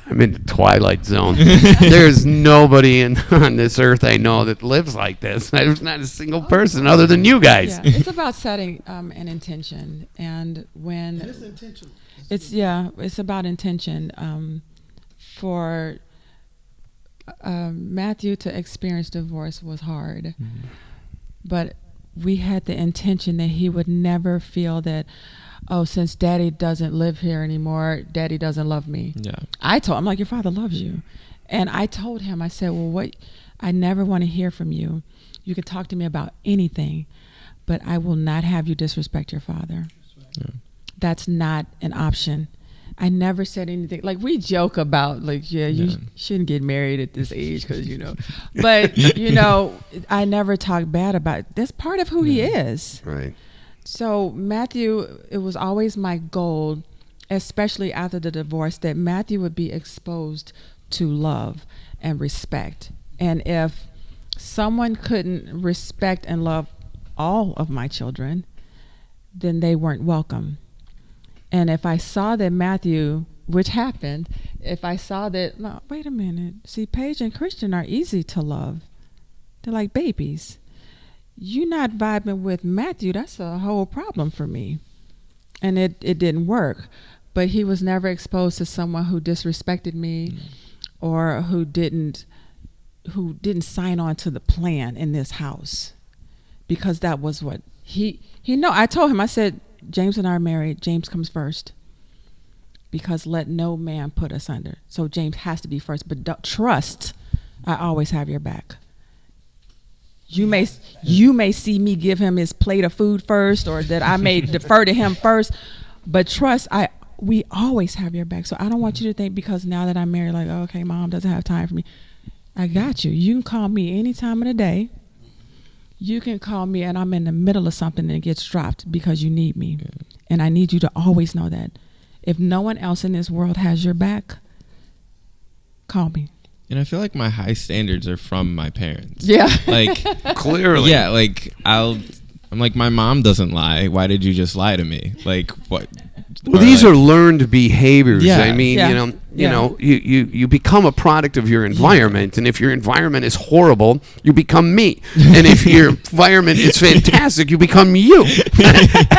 I'm in the twilight zone. There's nobody on this earth I know that lives like this. There's not a single person other than you guys. Yeah, it's about setting an intention, and when it's about intention. For Matthew to experience divorce was hard, but we had the intention that he would never feel that, oh, since Daddy doesn't live here anymore, Daddy doesn't love me. Yeah. I told him, like, your father loves you. And I told him, I said, well, I never want to hear from you. You can talk to me about anything, but I will not have you disrespect your father. Yeah. That's not an option. I never said anything. Like, we joke about, like, you shouldn't get married at this age because, But, I never talk bad about it. That's part of who he is. Right. So Matthew, it was always my goal, especially after the divorce, that Matthew would be exposed to love and respect. And if someone couldn't respect and love all of my children, then they weren't welcome. And if I saw that Matthew, which happened, if I saw that, no, wait a minute, see, Paige and Christian are easy to love. They're like babies. You not vibing with Matthew, that's a whole problem for me. And it didn't work. But he was never exposed to someone who disrespected me or who didn't sign on to the plan in this house. Because that was what he I told him, I said, James and I are married. James comes first. Because let no man put us under. So James has to be first. But trust, I always have your back. You may see me give him his plate of food first, or that I may defer to him first, but trust, we always have your back. So I don't want you to think because now that I'm married, like, oh, okay, Mom doesn't have time for me. I got you. You can call me any time of the day. You can call me and I'm in the middle of something and it gets dropped because you need me. Yeah. And I need you to always know that. If no one else in this world has your back, call me. And I feel like my high standards are from my parents. Yeah. Like, clearly. Yeah, like I'm like, my mom doesn't lie. Why did you just lie to me? Like, what? Well, these are learned behaviors. Yeah. I mean, Yeah. You Yeah. know, you become a product of your environment, and if your environment is horrible, you become me. And if your environment is fantastic, you become you.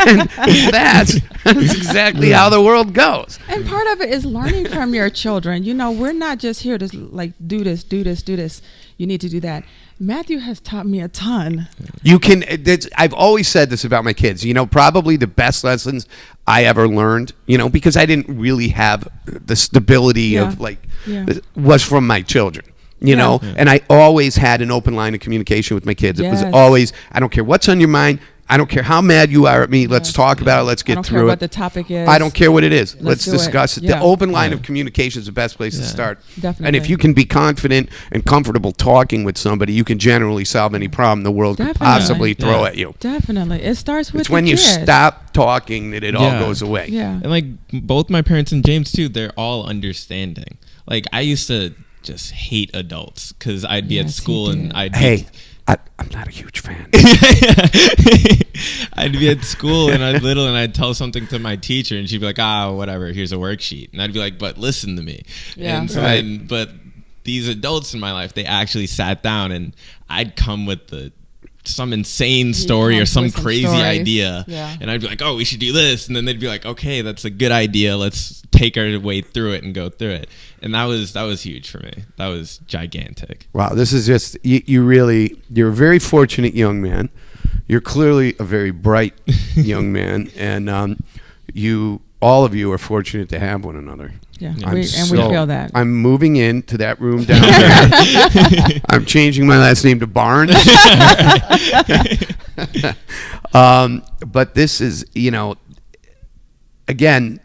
And that's exactly how the world goes. And part of it is learning from your children. You know, we're not just here to like do this. You need to do that. Matthew has taught me a ton. You can. I've always said this about my kids. You know, probably the best lessons I ever learned. You know, because I didn't really have the stability Yeah. of like Yeah. was from my children. You Yeah. know, and I always had an open line of communication with my kids. It was Yes. always, I don't care what's on your mind. I don't care how mad you are at me. Let's Yes. talk about it. Let's I get don't through care it. what the topic is. I don't care what it is. Let's Let's do it. discuss it. Yeah. The open line Yeah. of communication is the best place to Yeah. start. Definitely. And if you can be confident and comfortable talking with somebody, you can generally solve any problem the world could Definitely. possibly throw Yeah. at you. Definitely. It starts with It's when the you kids. stop talking that it all Yeah. goes away. Yeah. And like both my parents and James too, they're all understanding. Like I used to just hate adults because I'd be at Yes, school he and did. I'd be, Hey, I'm not a huge fan. I'd be at school and I'd little and I'd tell something to my teacher and she'd be like, whatever, here's a worksheet. And I'd be like, but listen to me. Yeah. And so Right. then, but these adults in my life, they actually sat down and I'd come with some insane story or comes some with some crazy stories. idea. Yeah. And I'd be like, oh, we should do this. And then they'd be like, okay, that's a good idea. Let's take our way through it and go through it. And that was huge for me. That was gigantic. Wow, this is just you're a very fortunate young man. You're clearly a very bright young man, and all of you are fortunate to have one another. Yeah. I'm We feel that. I'm moving into that room down there. I'm changing my last name to Barnes. But this is, again,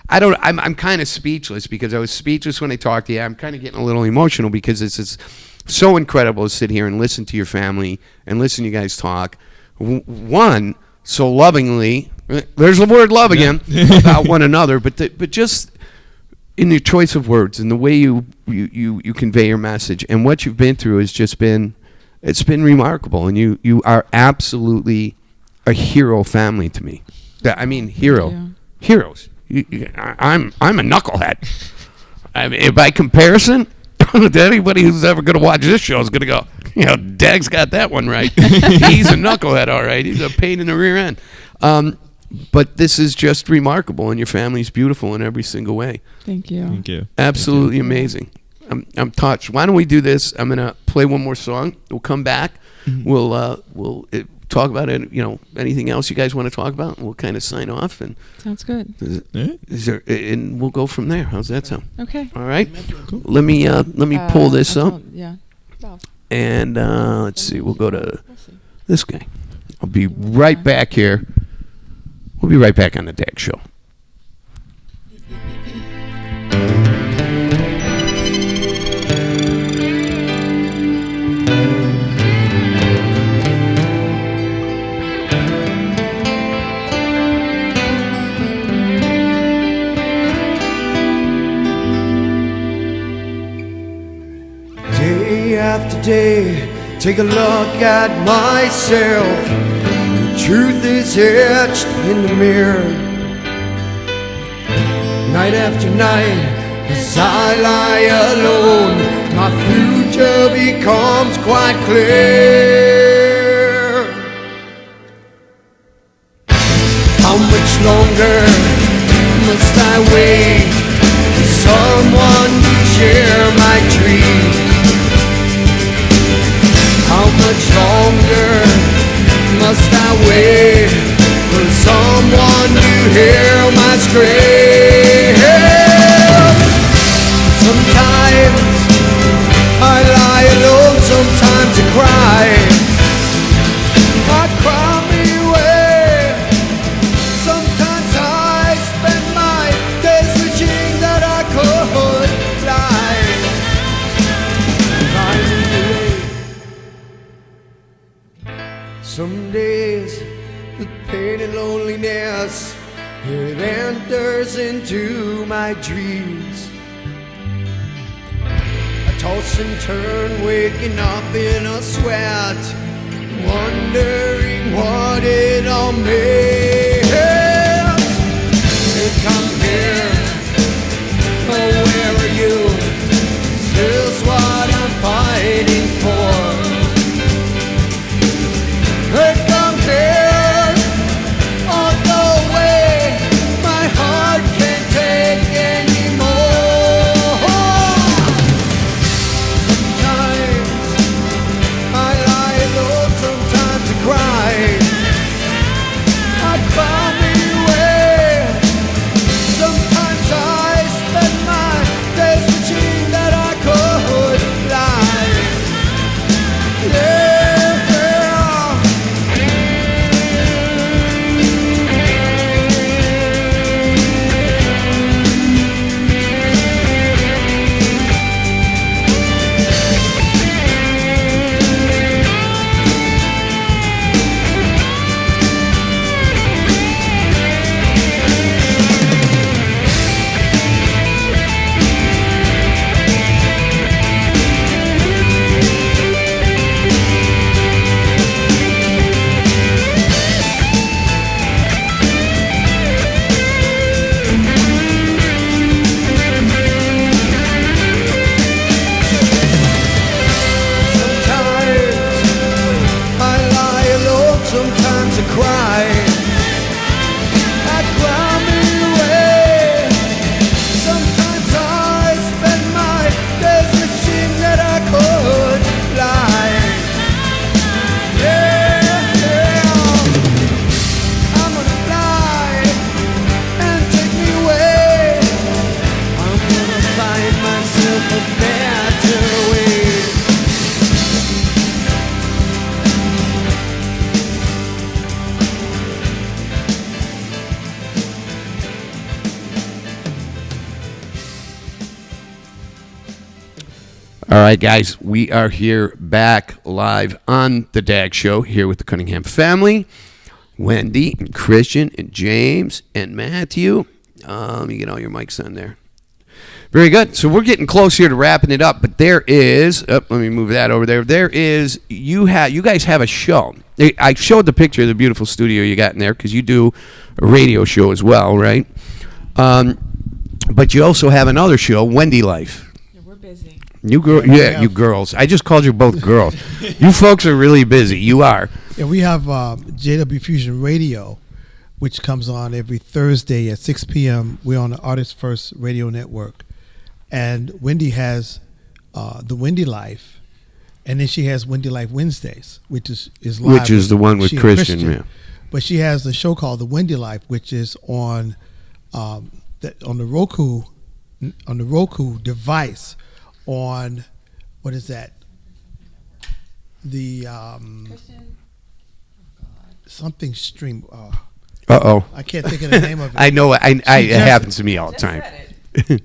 I'm kind of speechless because I was speechless when I talked to you. I'm kind of getting a little emotional because this is so incredible to sit here and listen to your family and listen to you guys talk. One, so lovingly, there's the word love again, about one another, but just in your choice of words and the way you convey your message and what you've been through has just been, it's been remarkable. And you are absolutely a hero family to me. I mean, heroes. I'm a knucklehead. I mean, by comparison, to anybody who's ever going to watch this show is going to go, Dag's got that one right. He's a knucklehead, all right. He's a pain in the rear end. But this is just remarkable, and your family's beautiful in every single way. Thank you. Thank you. Absolutely amazing. I'm touched. Why don't we do this? I'm going to play one more song. We'll come back. We'll talk about it. Anything else you guys want to talk about? We'll kind of sign off, and Sounds good. and we'll go from there. How's that sound? Okay. All right. Let me pull this up, Yeah. and let's see. We'll go to this guy. I'll be right back here. We'll be right back on the Dag Show. Day after day, take a look at myself. The truth is etched in the mirror. Night after night, as I lie alone, my future becomes quite clear. How much longer must I wait for someone to share my dreams? How much longer must I wait for someone to hear my scream? Sometimes I lie alone, sometimes I cry. I cry me away. Sometimes I spend my days wishing that I could fly. Some days, the pain and loneliness, it enters into my dreams. I toss and turn, waking up in a sweat, wondering what it all means. It comes here, All right, guys, we are here back live on the Dag Show here with the Cunningham family. Wendy and Christian and James and Matthew. Let me get all your mics on there. Very good. So we're getting close here to wrapping it up, but there is, let me move that over there. There is, you guys have a show. I showed the picture of the beautiful studio you got in there because you do a radio show as well, right? But you also have another show, Wendy Life. Yeah, we're busy. You girls. I just called you both girls. You folks are really busy. You are. Yeah, we have JW Fusion Radio, which comes on every Thursday at 6 p.m. We're on the Artist First Radio Network. And Wendy has the Wendy Life, and then she has Wendy Life Wednesdays, which is live. Which is the one with She and Christian, yeah. But she has a show called The Wendy Life, which is on the Roku device on, what is that? The something stream. Uh-oh. I can't think of the name of it. I know. It happens to me all the time.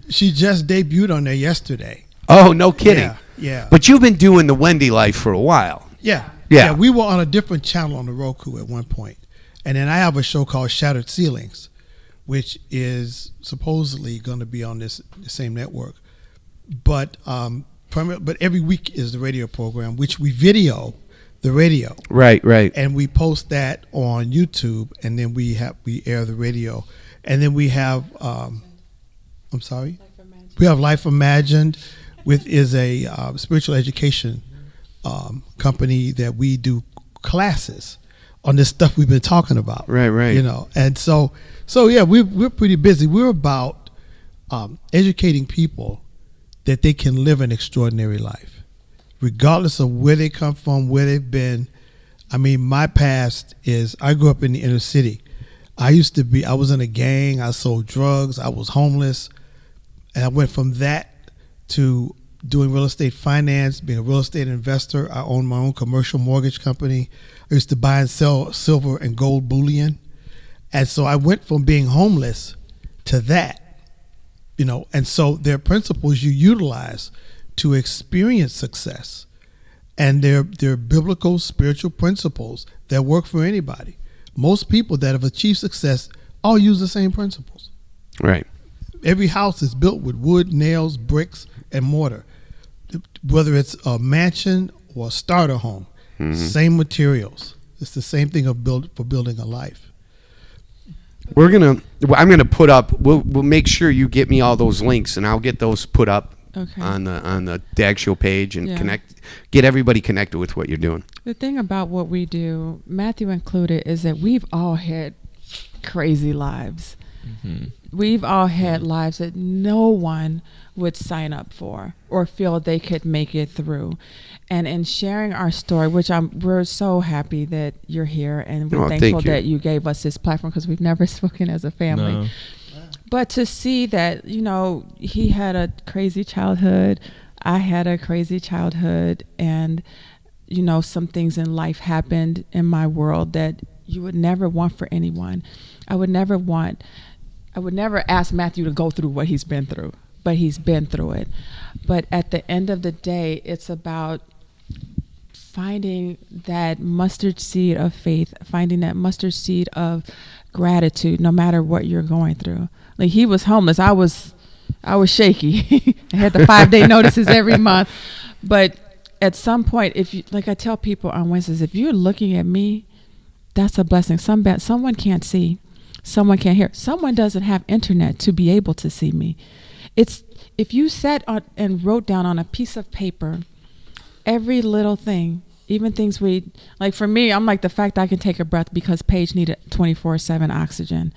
She just debuted on there yesterday. Oh, no kidding. Yeah. But you've been doing the Wendy Life for a while. Yeah. Yeah. We were on a different channel on the Roku at one point. And then I have a show called Shattered Ceilings, which is supposedly going to be on the same network. But but every week is the radio program, which we video the radio. Right. And we post that on YouTube, and then we air the radio. And then we have I'm sorry? We have Life Imagined, which is a spiritual education company that we do classes on this stuff we've been talking about. Right. You know, and so yeah, we're pretty busy. We're about educating people that they can live an extraordinary life, regardless of where they come from, where they've been. I mean, my past is, I grew up in the inner city. I was in a gang, I sold drugs, I was homeless, and I went from that to doing real estate finance, being a real estate investor. I own my own commercial mortgage company. I used to buy and sell silver and gold bullion. And so I went from being homeless to that, you know, and so there are principles you utilize to experience success. And they're biblical, spiritual principles that work for anybody. Most people that have achieved success all use the same principles. Right. Every house is built with wood, nails, bricks, and mortar. Whether it's a mansion or a starter home, same materials. It's the same thing for building a life. I'm gonna put up. We'll make sure you get me all those links, and I'll get those put up on the Dag Show page and get everybody connected with what you're doing. The thing about what we do, Matthew included, is that we've all had crazy lives. Mm-hmm. We've all had lives that no one would sign up for or feel they could make it through. And in sharing our story, which we're so happy that you're here, and we're thankful that you gave us this platform, because we've never spoken as a family. No. But to see that, you know, he had a crazy childhood, I had a crazy childhood, and, you know, some things in life happened in my world that you would never want for anyone. I would never ask Matthew to go through what he's been through, but he's been through it. But at the end of the day, it's about finding that mustard seed of faith, finding that mustard seed of gratitude, no matter what you're going through. Like, he was homeless. I was shaky. I had the 5-day notices every month. But at some point, if you, like I tell people on Wednesdays, if you're looking at me, that's a blessing. Someone can't see. Someone can't hear. Someone doesn't have internet to be able to see me. It's, if you sat on and wrote down on a piece of paper every little thing, even things like for me, I'm like the fact that I can take a breath, because Paige needed 24/7 oxygen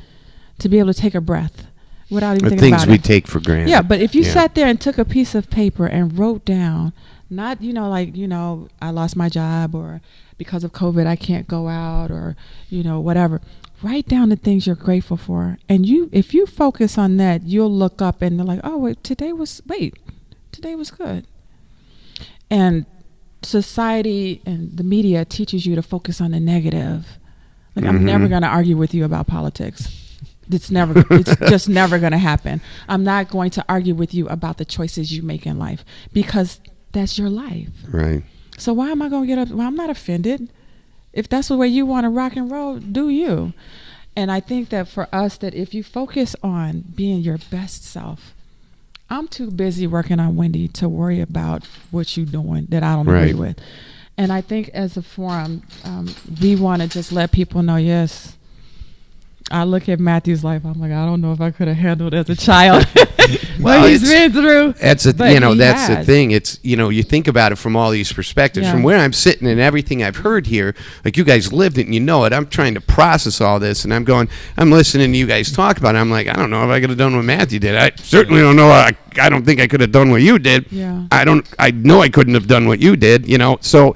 to be able to take a breath without even thinking about it. Things we take for granted. Yeah, but if you sat there and took a piece of paper and wrote down, not, I lost my job, or because of COVID I can't go out, or, whatever. Write down the things you're grateful for. And if you focus on that, you'll look up and they're like, oh, wait, today was good. And society and the media teaches you to focus on the negative. Like, I'm never going to argue with you about politics. It's just never going to happen. I'm not going to argue with you about the choices you make in life, because that's your life. Right. So why am I going to get up? Well, I'm not offended. If that's the way you want to rock and roll, do you. And I think that for us, that if you focus on being your best self, I'm too busy working on Wendy to worry about what you're doing that I don't agree Right. with. And I think as a forum, we want to just let people know, yes, I look at Matthew's life, I'm like, I don't know if I could have handled as a child Well, what he's it's- been through. That's But you know he that's the has. thing. It's you think about it from all these perspectives. Yeah. From where I'm sitting and everything I've heard here, like you guys lived it and you know it. I'm trying to process all this and I'm listening to you guys talk about it. I'm like, I don't know if I could have done what Matthew did. I certainly don't know. I don't think I could have done what you did. Yeah. I know I couldn't have done what you did. So.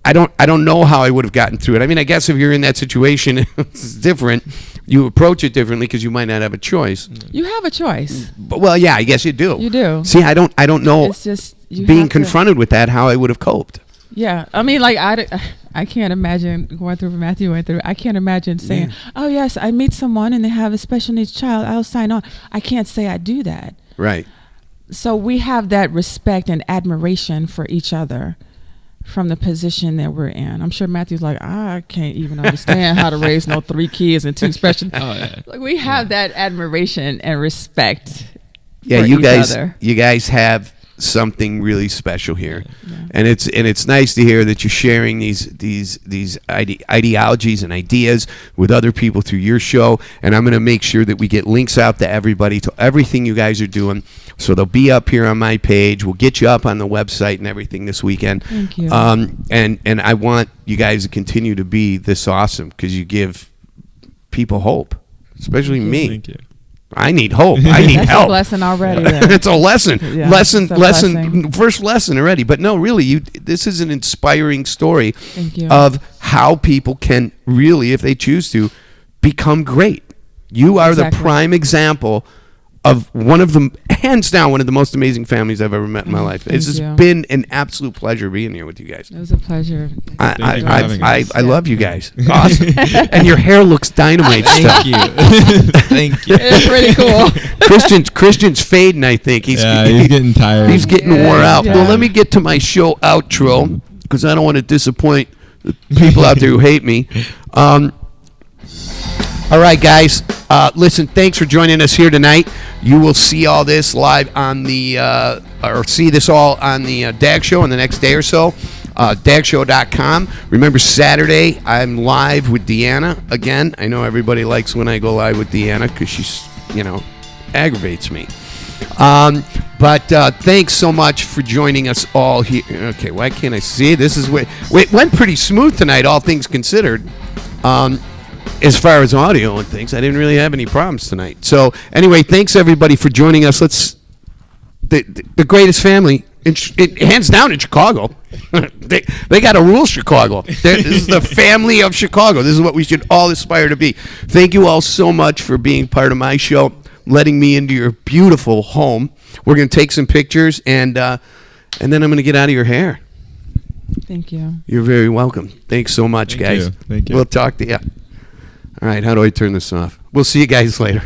I don't know how I would have gotten through it. I mean, I guess if you're in that situation, it's different. You approach it differently because you might not have a choice. You have a choice. But, well, yeah, I guess you do. You do. See, I don't know. It's just you being have to- confronted with that, how I would have coped. Yeah, I mean, like I can't imagine going through what Matthew went through. I can't imagine saying, "Oh yes, I meet someone and they have a special needs child. I'll sign on." I can't say I do that. Right. So we have that respect and admiration for each other from the position that we're in. I'm sure Matthew's like, I can't even understand how to raise no 3 kids and 2 special. Oh, yeah. Like we have that admiration and respect. Yeah, for you each guys other. you guys have something really special here. And it's nice to hear that you're sharing these ideologies and ideas with other people through your show, and I'm going to make sure that we get links out to everybody to everything you guys are doing, so they'll be up here on my page. We'll get you up on the website and everything this weekend. Thank you. And I want you guys to continue to be this awesome because you give people hope, especially me. Thank you. I need hope. I need That's help. a blessing already. Then. It's a lesson. Yeah, lesson. it's a Lesson. blessing. First lesson already. But no, really, this is an inspiring story Thank you. of how people can really, if they choose to, become great. You are Exactly. the prime example of one of the, hands down, one of the most amazing families I've ever met in my life. It's Thank just you. been an absolute pleasure being here with you guys. It was a pleasure. Thank you for having us. I love you guys. Awesome. And your hair looks dynamite still. Thank you. Thank you. It's pretty cool. Christian's fading, I think. He's getting tired. He's getting wore out. Yeah. Well, let me get to my show outro because I don't want to disappoint the people out there who hate me. All right, guys. Listen, thanks for joining us here tonight. You will see all this live on the, or see this all on the DAG Show in the next day or so. DAGShow.com. Remember, Saturday, I'm live with Deanna again. I know everybody likes when I go live with Deanna because she's, aggravates me. But thanks so much for joining us all here. Okay, why can't I see? This is it went pretty smooth tonight, all things considered. As far as audio and things, I didn't really have any problems tonight. So anyway, thanks everybody for joining us. The greatest family, hands down in Chicago. they got to rule Chicago. This is the family of Chicago. This is what we should all aspire to be. Thank you all so much for being part of my show, letting me into your beautiful home. We're going to take some pictures, and then I'm going to get out of your hair. Thank you. You're very welcome. Thanks so much, Thank guys. you. Thank you. We'll talk to you. All right, how do I turn this off? We'll see you guys later.